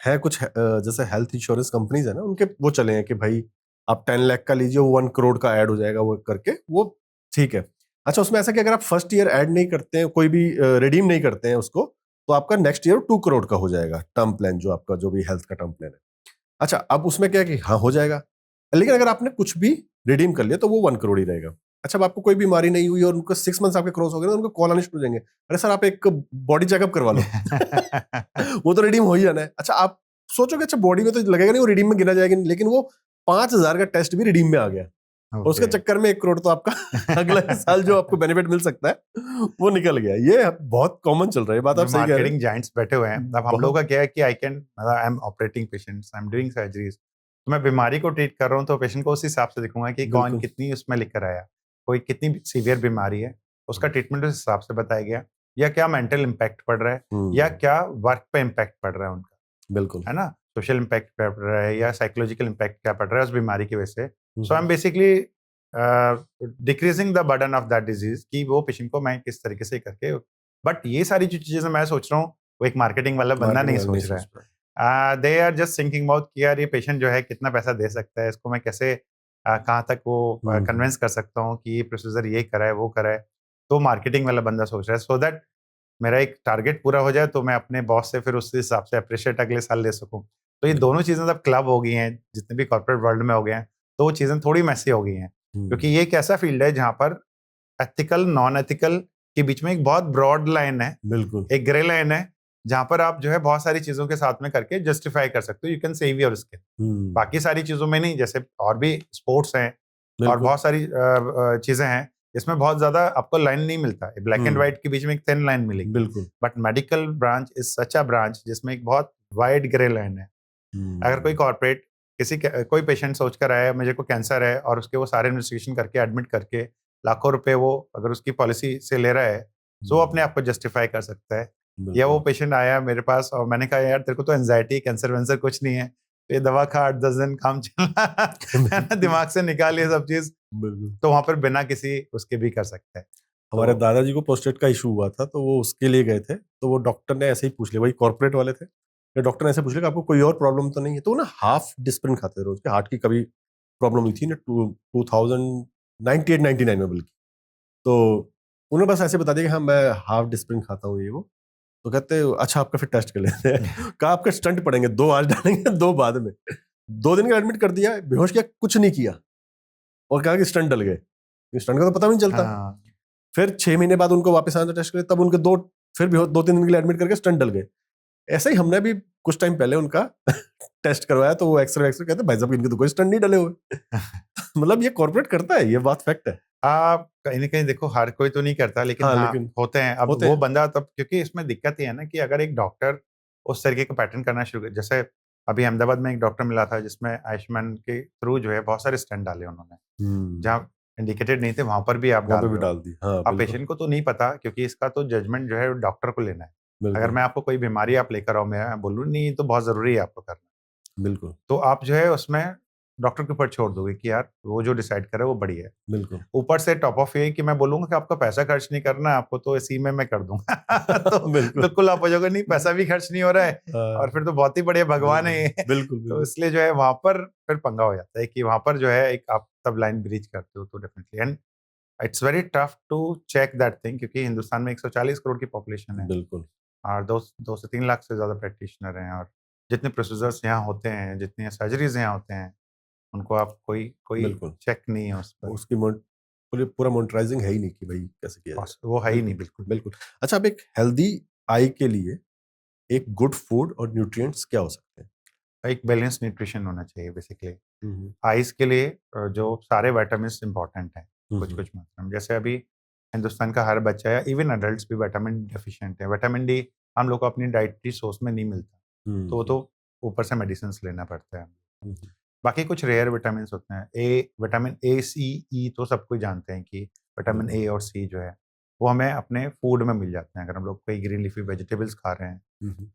है, कुछ जैसे हेल्थ इंश्योरेंस कंपनीज है ना, उनके वो चले हैं कि भाई आप 10 लाख का लीजिए, वो 1 करोड़ का ऐड हो जाएगा, वो करके वो ठीक है। अच्छा, उसमें ऐसा कि अगर आप फर्स्ट ईयर ऐड नहीं करते हैं, कोई भी रिडीम नहीं करते हैं उसको, तो आपका नेक्स्ट ईयर 2 करोड़ का हो जाएगा टर्म प्लान, जो आपका जो भी हेल्थ का टर्म प्लान है। अच्छा, अब उसमें क्या है कि हाँ हो जाएगा, लेकिन अगर आपने कुछ भी रिडीम कर लिया तो वो 1 करोड़ ही रहेगा। अच्छा, अब आपको कोई बीमारी नहीं हुई और उनको 6 मंथ्स आपके क्रॉस हो गए ना, उनको कॉल आने शुरू हो जाएंगे, अरे सर आप एक बॉडी चेकअप करवा लो। वो तो रिडीम हो ही जाना है। अच्छा, आप सोचोगे अच्छा बॉडी में तो लगेगा नहीं, वो रिडीम में गिना जाएगा नहीं, लेकिन वो 5,000 का टेस्ट भी रिडीम में आ गया, और उसके ओके। चक्कर में 1 करोड़ तो आपका अगला ही साल जो आपको बेनिफिट मिल सकता है वो निकल गया। ये बहुत कॉमन चल रहा है, ये बात आप जो सही कह रहे मार्केटिंग जायंट्स बैठे हुए हैं, अब हम लोगों बहुत। का क्या है कि I am operating patients, I am doing surgeries, तो मैं बीमारी को ट्रीट कर रहा हूँ, तो पेशेंट को उस हिसाब से दिखूंगा कि कौन बिल्कुल। कितनी उसमें लिख कर आया, कोई कितनी सीवियर बीमारी है, उसका ट्रीटमेंट उस हिसाब से बताया गया, या क्या मेंटल इम्पैक्ट पड़ रहा है, या हम्म। क्या वर्क पे इम्पैक्ट पड़ रहा है उनका, बिल्कुल। है ना, सोशल इम्पैक्ट पड़ रहा है, या साइकोलॉजिकल इम्पैक्ट क्या पड़ रहा है उस बीमारी की वजह से। So I am basically decreasing the burden of that disease, कि वो पेशेंट को मैं किस तरीके से करके, बट ये सारी जो चीजें मैं सोच रहा हूँ, वो एक मार्केटिंग वाला बंदा मार्केटिंग नहीं वाला नहीं सोच रहा सोच है। They are just thinking about कि यार ये पेशेंट जो है कितना पैसा दे सकता है, इसको मैं कैसे कहाँ तक वो कन्विंस कर सकता हूँ कि ये प्रोसीजर ये कराए वो कराए, तो मार्केटिंग वाला बंदा सोच रहा है सो दैट मेरा एक टारगेट पूरा हो जाए तो मैं अपने बॉस से फिर उस हिसाब से अप्रिशिएट अगले साल ले सकूँ। तो ये दोनों चीज़ें जब क्लब हो गई हैं, जितने भी कॉर्पोरेट वर्ल्ड में हो गए हैं, तो वो चीज़ें थोड़ी मेसी हो गई हैं। क्योंकि ये एक ऐसा फील्ड है जहाँ पर एथिकल, नॉन एथिकल के बीच में एक बहुत ब्रॉड लाइन है, बिल्कुल एक ग्रे लाइन है, जहाँ पर आप जो है बहुत सारी चीज़ों के साथ में करके जस्टिफाई कर सकते हो, you can save your skin. बाकी सारी चीज़ों में नहीं, जैसे और भी स्पोर्ट्स हैं और बिल्कुल बहुत सारी चीज़ें हैं, इसमें बहुत ज़्यादा आपको लाइन नहीं मिलता है। ब्लैक एंड व्हाइट के बीच में एक थिन लाइन मिलेगी। बिल्कुल but medical branch is such a branch जिसमें एक बहुत वाइड ग्रे लाइन है। अगर कोई कॉर्पोरेट कोई पेशेंट सोच कर आया है मुझे को कैंसर है और उसके वो सारे इन्वेस्टिगेशन करके एडमिट करके लाखों रुपए वो अगर उसकी पॉलिसी से ले रहा है, तो वो अपने आप को जस्टिफाई कर सकता है। या वो पेशेंट आया मेरे पास और मैंने कहा यार तेरे को तो एंजाइटी कैंसर वैंसर कुछ नहीं है, तो ये दवा खा 8-10 दिन काम चला है ना, दिमाग से निकाल ये सब चीज, बिल्कुल तो वहां पर बिना किसी उसके भी कर सकते हैं। हमारे तो दादाजी को प्रोस्टेट का इशू हुआ था, तो वो उसके लिए गए थे, तो वो डॉक्टर ने ऐसे ही पूछ लिया, वही कॉर्पोरेट वाले थे, या डॉक्टर ने ऐसे पूछ लिया कि आपको कोई और प्रॉब्लम तो नहीं है, तो वो ना हाफ डिस्प्रिन खाते थे रोज के, हार्ट की कभी प्रॉब्लम हुई थी ना 2098-99 में बल्कि, तो उन्होंने बस ऐसे बता दिया कि हाँ मैं हाफ डिस्प्रिन खाता हूँ ये वो, तो कहते अच्छा आपका फिर टेस्ट कर लेते हैं कहा आपके स्टंट पड़ेंगे, 2 आज डालेंगे 2 बाद में, 2 दिन का एडमिट कर दिया, बेहोश किया, कुछ नहीं किया, और कहा कि स्टंट डल गए, स्टंट का तो पता भी नहीं चलता। हाँ, फिर 6 महीने बाद उनको वापस आना टेस्ट करे, तब उनके फिर भी 2-3 दिन के लिए एडमिट करके स्टंट डल गए। ऐसे ही हमने भी कुछ टाइम पहले उनका टेस्ट करवाया, तो वो एक्सरे कहते भाई साहब इनके तो कोई स्टंट नहीं डले हुए मतलब ये कॉर्पोरेट करता है, ये बात फैक्ट है। आप कहीं ना कहीं देखो हर कोई तो नहीं करता, लेकिन हाँ हाँ लेकिन होते हैं। अब होते वो हैं। बंदा तब, क्योंकि इसमें दिक्कत ये है ना कि अगर एक डॉक्टर उस तरीके का पैटर्न करना शुरू कर, जैसे अभी अहमदाबाद में एक डॉक्टर मिला था जिसमें आयुष्मान के थ्रू जो है बहुत सारे स्टेंट डाले उन्होंने, जहाँ इंडिकेटेड नहीं थे वहां पर भी आप वहां डाल पे भी रहे हो। डाल दी, हाँ अब बिल्कुल पेशेंट को तो नहीं पता, क्योंकि इसका तो जजमेंट जो है डॉक्टर को लेना है। अगर बिल्कुल मैं आपको कोई बीमारी आप लेकर आओ, मैं बोलूँ नहीं ये तो बहुत जरूरी है आपको करना, बिल्कुल तो आप जो है उसमें डॉक्टर के ऊपर छोड़ दोगे कि यार वो जो डिसाइड करे वो बढ़िया है। बिल्कुल ऊपर से टॉप ऑफ ये कि मैं बोलूँगा कि आपको पैसा खर्च नहीं करना है, आपको तो इसी में मैं कर दूँगा तो बिल्कुल बिल्कुल आप हो जाओगे नहीं पैसा भी खर्च नहीं हो रहा है और फिर तो बहुत ही बढ़िया भगवान है ये। बिल्कुल तो बिल्कुल इसलिए जो है वहाँ पर फिर पंगा हो जाता है कि वहाँ पर जो है एक आप तब लाइन ब्रीच करते हो तो definitely, and it's very tough to check that thing, क्योंकि हिंदुस्तान में 140 करोड़ की पॉपुलेशन है बिल्कुल और 2 से 3 लाख से ज़्यादा प्रैक्टिशनर हैं, और जितने प्रोसीजर्स यहाँ होते हैं, जितनी सर्जरीज यहाँ होते हैं, उनको आप कोई कोई बिल्कुल चेक नहीं है उस पर, उसकी पूरा मॉनिटराइजिंग है ही नहीं कि भाई कैसे किया जाए। वो है ही नहीं बिल्कुल बिल्कुल भी। बिल्कुल। अच्छा, अब एक हेल्दी आई के लिए एक गुड फूड और न्यूट्रिएंट्स क्या हो सकते हैं? एक बैलेंस न्यूट्रिशन होना चाहिए बेसिकली। हम्म आइज़ के लिए जो सारे विटामिन्स इम्पोर्टेंट हैं, हम्म कुछ-कुछ मात्रा में। जैसे अभी हिंदुस्तान का हर बच्चा या इवन एडल्ट्स भी विटामिन डेफिशिएंट है। विटामिन डी हम लोग को अपनी डाइटरी सोर्स में नहीं मिलता, तो वो हम्म तो ऊपर से मेडिसिन्स लेना पड़ता है। हम्म बाकी कुछ रेयर विटामिन्स होते हैं। विटामिन ए, सी, ई तो सब कोई जानते हैं कि विटामिन बिल्कुल ए और सी जो है, वो हमें अपने फूड में मिल जाते हैं। अगर हम लोग कोई ग्रीन लीफी वेजिटेबल्स खा रहे हैं, हम्म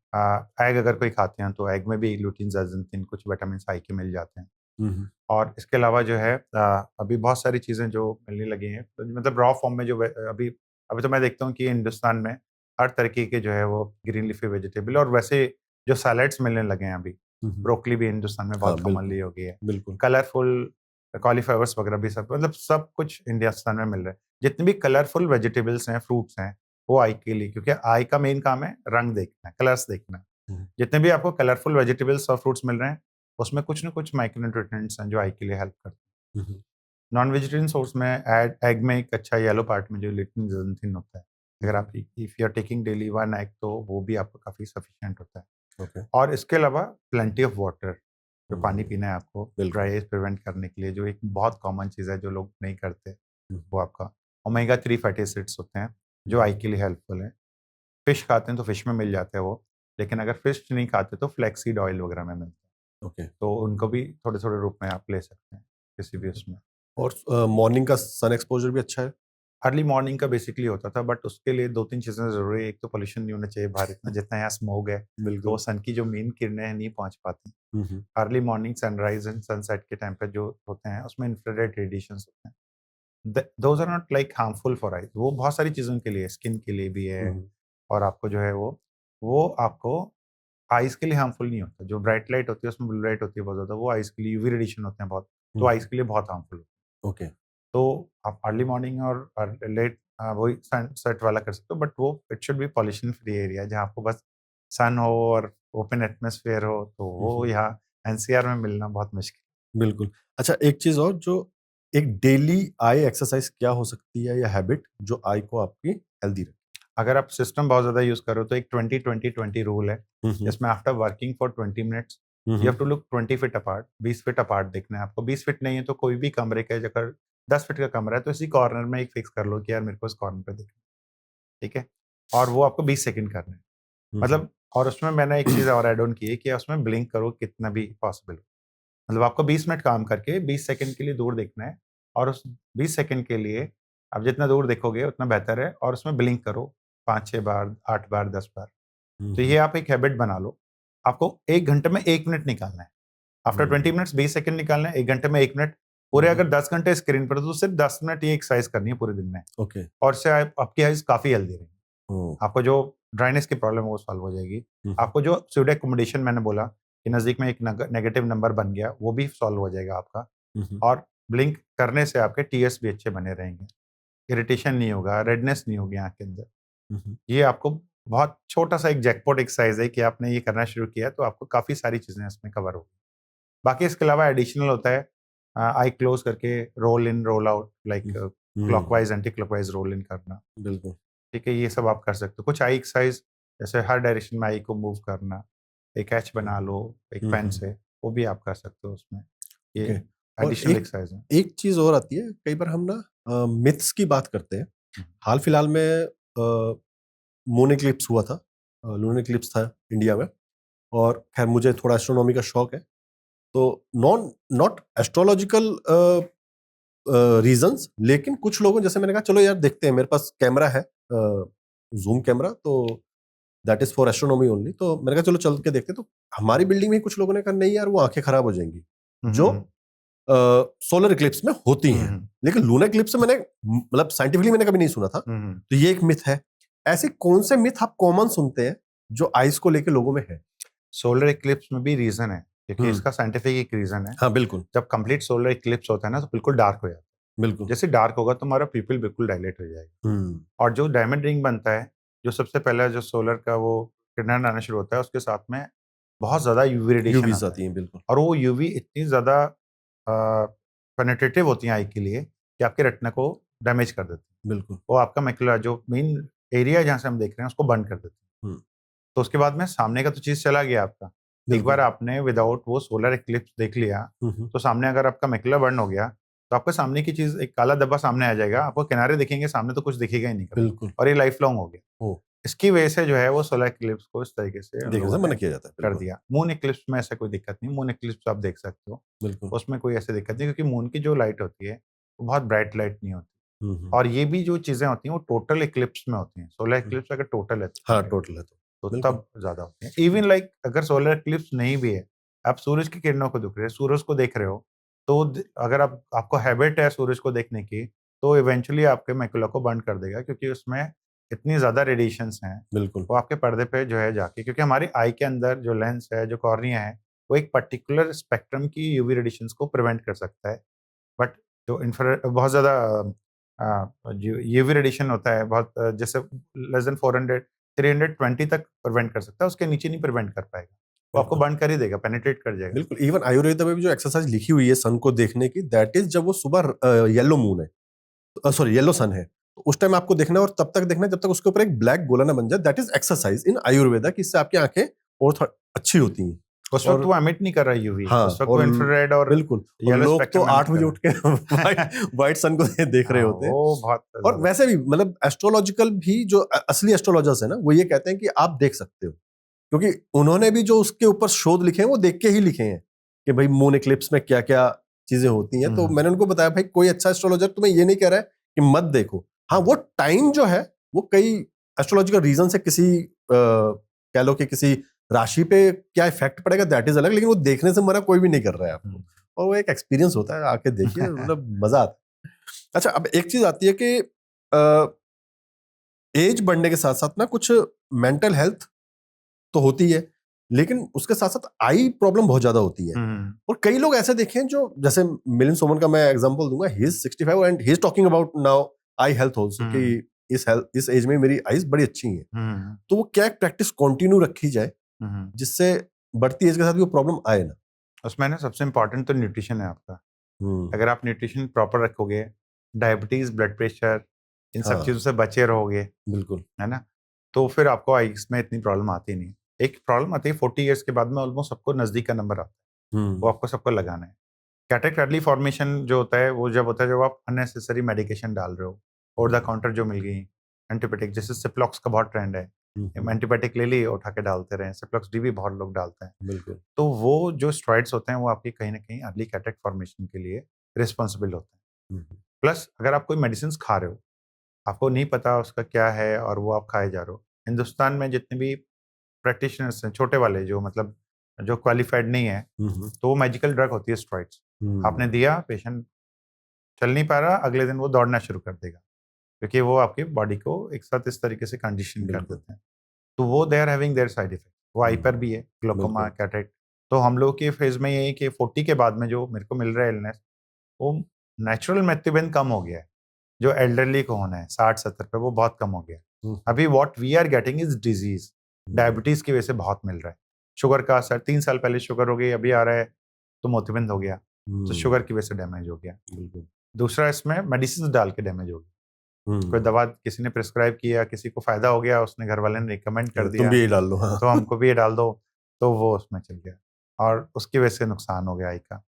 एग अगर कोई खाते हैं, तो एग में भी लुटीन, ज़ाज़ेंथिन, कुछ विटामिन आई के मिल जाते हैं। हम्म और इसके अलावा जो है अभी बहुत सारी चीज़ें जो मिलने लगी हैं, तो मतलब रॉ फॉर्म में जो अभी अभी तो मैं देखता हूँ कि हिंदुस्तान में हर तरीके के जो है वो ग्रीन लीफी वेजिटेबल, और वैसे जो सैलेड्स मिलने लगे हैं अभी, हम्म, ब्रोकली भी हिंदुस्तान में हाँ बहुत बिल्कुल कॉमनली हो गई है। बिल्कुल कलरफुल कॉलीफ्लावर्स वगैरह भी सब, मतलब सब कुछ हिंदुस्तान में मिल रहा है। जितने भी कलरफुल वेजिटेबल्स हैं, फ्रूट्स हैं, वो आई के लिए, क्योंकि आई का मेन काम है रंग देखना है, कलर्स देखना है। हम्म जितने भी आपको कलरफुल वेजिटेबल्स और फ्रूट्स मिल रहे हैं, उसमें कुछ ना कुछ माइक्रो न्यूट्रिएंट्स हैं जो आई के लिए हेल्प करते हैं। हम्म नॉन वेजिटेरियन सोर्स में एग में एक अच्छा येलो पार्ट में जो लिटिन ज़ेरेंथिन होता है। अगर आप if you are taking daily 1 egg, तो वो भी आपको काफ़ी सफिशिएंट होता है। ओके और इसके अलावा प्लेंटी ऑफ वाटर, जो पानी हम्म पीना है आपको बिल्कुल ड्राई एज प्रिवेंट करने के लिए, जो एक बहुत कॉमन चीज़ है जो लोग नहीं करते, हम्म वो आपका ओमेगा 3 फैटी एसिड्स होते हैं जो हम्म आई के लिए हेल्पफुल है। फिश खाते हैं तो फिश में मिल जाते हैं वो, लेकिन अगर फिश नहीं खाते तो फ्लैक्सीड ऑयल वगैरह में मिलता है, ओके। तो उनको भी थोड़े-थोड़े रूप में आप ले सकते हैं, किसी भी उसमें। और मॉर्निंग का सन एक्सपोजर भी अच्छा है? अर्ली मॉर्निंग का बेसिकली होता था, बट उसके लिए 2-3 चीज़ें ज़रूरी है। एक तो पॉल्यूशन नहीं होना चाहिए बाहर इतना, जितना यहाँ स्मॉग है, तो वो बिल्कुल सन की जो मेन किरणें हैं नहीं पहुँच पाती। Hmm early morning sunrise and sunset के टाइम पे जो होते हैं, उसमें इंफ्रारेड रेडिएशंस होते हैं। Those are not like harmful for eyes, वो बहुत सारी चीज़ों के लिए, स्किन के लिए भी है, हम्म और आपको जो है वो आपको आइज़ के लिए हार्मफुल नहीं होता। जो ब्राइट लाइट होती है उसमें ब्लू लाइट होती है बहुत ज़्यादा, वो आइज़ के लिए यूवी रेडिएशन होते हैं बहुत। तो आइज के लिए बहुत हार्मफुल। ओके। तो आप अर्ली मॉर्निंग और लेट वही सनसेट वाला कर सकते हो, बट वो it should be pollution free area जहाँ आपको बस सन हो और ओपन एटमॉस्फेयर हो, तो वो यहाँ एनसीआर में मिलना बहुत मुश्किल। बिल्कुल। अच्छा, एक चीज और, जो एक डेली आई एक्सरसाइज क्या हो सकती है या हैबिट जो आई को आपकी हेल्दी रखे? अगर आप सिस्टम बहुत ज़्यादा यूज़ करो तो एक 20-20-20 रूल है, हम्म, जिसमें after working for 20 minutes you hmm, have to look 20 feet apart, 20 feet apart देखना है आपको। 20 फीट नहीं है तो कोई भी कमरे का, अगर 10 फीट का कमरा है तो इसी कॉर्नर में एक फिक्स कर लो कि यार मेरे को इस कॉर्नर पे देखना है, ठीक है? और वो आपको 20 सेकंड करना है। हम्म, मतलब और उसमें मैंने एक चीज़ और ऐड ऑन की है कि उसमें ब्लिंक करो कितना भी पॉसिबल हो। मतलब आपको 20 मिनट काम करके 20 सेकंड के लिए दूर देखना है, और उस 20 सेकंड के लिए आप जितना दूर देखोगे उतना बेहतर है, और उसमें ब्लिंक करो 5-6 बार, 8 बार, 10 बार। तो ये आप एक हैबिट बना लो। आपको 1 घंटे में 1 मिनट निकालना है। आफ्टर 20 मिनट्स 20 सेकंड निकालना है, 1 घंटे में 1 मिनट। पूरे अगर 10 घंटे स्क्रीन पर हो तो सिर्फ 10 मिनट ये एक्सरसाइज करनी है पूरे दिन में, ओके। और इससे आपकी आइज़ काफ़ी हेल्दी रहेगी। आपको जो ड्राइनेस की प्रॉब्लम है वो सॉल्व हो जाएगी। आपको जो सूडो एकोमोडेशन मैंने बोला कि नज़दीक में एक नेगेटिव नंबर बन गया, वो भी सॉल्व हो जाएगा आपका। और ब्लिंक करने से आपके टीएस भी अच्छे बने रहेंगे, इरिटेशन नहीं होगा, रेडनेस नहीं होगी आँख के अंदर। ये आपको बहुत छोटा-सा एक जैकपॉट एक्सरसाइज़ है कि आपने ये करना शुरू किया तो आपको काफ़ी सारी चीज़ें इसमें कवर होगी। बाकी इसके अलावा एडिशनल होता है आई क्लोज़ करके roll in, roll out, like clockwise, anti clockwise roll in करना। बिल्कुल। ठीक है, ये सब आप कर सकते हो। कुछ आई एक्सरसाइज़ जैसे हर डायरेक्शन में आई को मूव करना, एक एच बना लो एक पेन से, वो भी आप कर सकते हो उसमें। ये ओके। और एडिशनल एक एक्सरसाइज़ है। एक चीज और आती है, कई बार हम ना मिथ्स की बात करते हैं। हुँ, हाल फिलहाल में मून इक्लिप्स हुआ था, लूनर इक्लिप्स था इंडिया में। और खैर मुझे थोड़ा एस्ट्रोनॉमी का शौक है, तो नॉन नॉट एस्ट्रोलॉजिकल रीजंस, लेकिन कुछ लोगों, जैसे मैंने कहा चलो यार देखते हैं, मेरे पास कैमरा है, जूम कैमरा, तो that is for astronomy only, तो मैंने कहा चलो चल के देखते हैं। तो हमारी बिल्डिंग में ही कुछ लोगों ने कहा नहीं यार, वो आंखें खराब हो जाएंगी हुँ, जो हुँ, सोलर इक्लिप्स में होती हुँ, हैं। हुँ, लेकिन लूनर इक्लिप्स से मैंने, मतलब साइंटिफिकली मैंने कभी नहीं सुना था। हुँ, हुँ। तो ये एक मिथ है। ऐसे कौन से मिथ आप कॉमन सुनते हैं जो आइस को लेके लोगों में है? सोलर एक्लिप्स में भी रीज़न है, क्योंकि हम्म। इसका साइंटिफिक एक रीज़न है। हाँ बिल्कुल। जब कंप्लीट सोलर एक्लिप्स होता है ना तो बिल्कुल डार्क हो जाता है। बिल्कुल। जैसे डार्क होगा तो हमारा प्यूपिल बिल्कुल डायलेट हो जाएगा, हम्म। और जो डायमंड रिंग बनता है, जो सबसे पहला जो सोलर का वो किरण आना शुरू होता है, उसके साथ में बहुत ज़्यादा यूवी रेडिएशन यूवीज आता है, आती हैं, बिल्कुल। और वो यूवी इतनी ज़्यादा पेनिट्रेटिव होती हैं आई के लिए कि आपके रेटिना को डैमेज कर देती हैं। बिल्कुल। वो आपका मैकुला जो मेन एरिया जहाँ से हम देख रहे हैं उसको बंद कर देती हैं। हम्म। तो उसके बाद में सामने का तो चीज़ चला गया आपका। एक बार बिल्कुल। आपने विदाउट वो सोलर एक्लिप्स देख लिया, तो सामने अगर आपका मैकुला बर्न हो गया, तो आपके सामने की चीज़ एक काला धब्बा सामने आ जाएगा, आपको किनारे दिखेंगे, सामने तो कुछ दिखेगा ही नहीं कभी, बिल्कुल। और ये लाइफ लॉन्ग हो गया। ओ, इसकी वजह से जो है वो सोलर एक्लिप्स को इस तरीके से उन देखने लोगों से ने मना किया जाता है, कर बिल्कुल। दिया। मून एक्लिप्स में ऐसा कोई दिक्कत नहीं, मून एक्लिप्स आप देख सकते हो, बिल्कुल। उसमें कोई ऐसी दिक्कत नहीं, क्योंकि मून की जो लाइट होती है, वो बहुत ब्राइट लाइट नहीं होती। हम्म। और ये भी जो चीज़ें होती हैं वो टोटल एक्लिप्स में होती हैं। सोलर हम्म। एक्लिप्स अगर टोटल है हाँ टोटल है तो तो बिल्कुल। तब ज़्यादा होती हैं। इवन लाइक अगर सोलर एक्लिप्स नहीं भी है, आप सूरज की किरणों को देख रहे हो, सूरज को देख रहे हो, तो अगर आपको हैबिट है सूरज को देखने की, तो इवेंचुअली आपके मैकुला को बंद कर देगा, क्योंकि उसमें इतनी ज़्यादा रेडिएशंस हैं, बिल्कुल। वो आपके पर्दे पे जो है जाके, क्योंकि हमारी आई के अंदर जो लेंस है, जो कॉर्निया है, वो एक पर्टिकुलर स्पेक्ट्रम की यूवी रेडिएशंस को प्रिवेंट कर सकता है। बट जो इंफ्रारेड बहुत ज़्यादा जो यूवी रेडिएशन होता है, बहुत जैसे लेस देन 400 320 तक प्रिवेंट कर सकता है, उसके नीचे नहीं प्रिवेंट कर पाएगा। वो आपको बिल्कुल। बर्न कर ही देगा, पेनिट्रेट कर जाएगा। बिल्कुल, इवन आयुर्वेद में भी जो एक्सरसाइज लिखी हुई है सन को देखने की, दैट इज जब वो सुबह येलो मून है, सॉरी येलो सन है, तो उस टाइम आपको देखना है, और तब तक देखना है जब तक उसके ऊपर एक ब्लैक गोला ना बन जाए। That is exercise in Ayurveda, कि इससे आपकी आंखें और अच्छी होती हैं। उस वक़्त और वो एमिट नहीं कर रहा है यूवी, हाँ, उस वक़्त और वो इंफ्रारेड और बिल्कुल, और येलो लोग तो स्पेक्ट्रम एमिट 8 कर बजे रहा उठ के व्हाइट है। व्हाइट सन को देख रहे हाँ, होते हैं। वो बहुत और ज़्यादा। वैसे भी मतलब एस्ट्रोलॉजिकल भी जो असली एस्ट्रोलॉजर्स है ना, वो ये कहते हैं कि आप देख सकते हो, क्योंकि उन्होंने भी जो उसके ऊपर शोध लिखे हैं वो देख के ही लिखे हैं कि भाई मून इक्लिप्स में क्या क्या चीजें होती हैं। तो हुँ, मैंने उनको बताया भाई कोई अच्छा एस्ट्रोलॉजर तुम्हें ये नहीं कह रहा है कि मत देखो। हाँ, वो टाइम जो है वो कई एस्ट्रोलॉजिकल रीजन से किसी कह लो कि किसी राशि पे क्या इफेक्ट पड़ेगा, दैट इज अलग, लेकिन वो देखने से मना कोई भी नहीं कर रहा है आपको। हुँ। और वो एक एक्सपीरियंस होता है, आके देखिए, मतलब मजा आता है। अच्छा, अब एक चीज आती है कि एज बढ़ने के साथ साथ ना कुछ मेंटल हेल्थ तो होती है, लेकिन उसके साथ साथ आई प्रॉब्लम बहुत ज्यादा होती है। और कई लोग ऐसे देखे हैं जो, जैसे मिलिंद सोमन का मैं एग्जांपल दूंगा, he is 65 and he is talking about now I health also, कि इस एज में मेरी आईज बड़ी अच्छी हैं। तो वो क्या प्रैक्टिस कंटिन्यू रखी जाए जिससे बढ़ती एज के साथ भी वो प्रॉब्लम आए ना? उसमें ना सबसे इम्पोर्टेंट तो न्यूट्रिशन है आपका। अगर आप न्यूट्रिशन प्रॉपर रखोगे, डायबिटीज, ब्लड प्रेशर, इन सब हाँ, चीज़ों से बचे रहोगे, बिल्कुल। है ना, तो फिर आपको आईज में इतनी प्रॉब्लम आती नहीं। एक प्रॉब्लम आती है 40 इयर्स के बाद में, ऑलमोस्ट सबको नज़दीक का नंबर आता है, वो आपको सबको लगाना है। कैटरेक्ट अर्ली फॉर्मेशन जो होता है वो जब होता है जब आप अननेसेसरी मेडिकेशन डाल रहे हो, ओवर द काउंटर जो मिल गई एंटीबायोटिक, जैसे सिप्लॉक्स का बहुत ट्रेंड है, एंटीबायोटिक ले ली उठा के डालते रहे, सिप्लॉक्स डी भी बहुत लोग डालते हैं। बिल्कुल। तो वो जो स्टेरॉइड्स होते हैं वो आपकी कहीं ना कहीं अर्ली कैटरेक्ट फॉर्मेशन के लिए रिस्पॉन्सिबल होते हैं। प्लस अगर आप कोई मेडिसिन खा रहे हो, आपको नहीं पता उसका क्या है और वो आप खाए जा रहे हो, हिंदुस्तान में जितने भी प्रैक्टिशनर्स हैं छोटे वाले, जो मतलब जो क्वालिफाइड नहीं है, तो वो मैजिकल ड्रग होती है स्टेरॉइड्स। आपने दिया, पेशेंट चल नहीं पा रहा, अगले दिन वो दौड़ना शुरू कर देगा, क्योंकि वो आपकी बॉडी को एक साथ इस तरीके से कंडीशन कर बिल्कुल। देते हैं। तो वो they are having their side effect. वो आई पर भी है, ग्लोकोमा, बिल्कुल। कैटरेक्ट। तो हम लोग के फेज में ये है कि 40 के बाद में जो मेरे को मिल रहा है इलनेस, वो नेचुरल मेथिबेन कम हो गया है। जो एल्डरली को होना है 60-70 पे, वो बहुत कम हो गया है। अभी what we are getting is disease, diabetes की वजह से बहुत मिल रहा है। शुगर का असर, 3 साल पहले शुगर हो गई, अभी आ रहा है तो मोतिबिंद हो गया, तो शुगर की वजह से डैमेज हो गया। दूसरा, इसमें मेडिसिन डाल के डैमेज हो गया। कोई दवा किसी ने प्रिस्क्राइब किया, किसी को फायदा हो गया, उसने घर वाले ने रिकमेंड कर तुम दिया, भी यही डाल लो, हाँ। तो हमको भी ये डाल दो, तो वो उसमें चल गया और उसकी वजह से नुकसान हो गया आई का।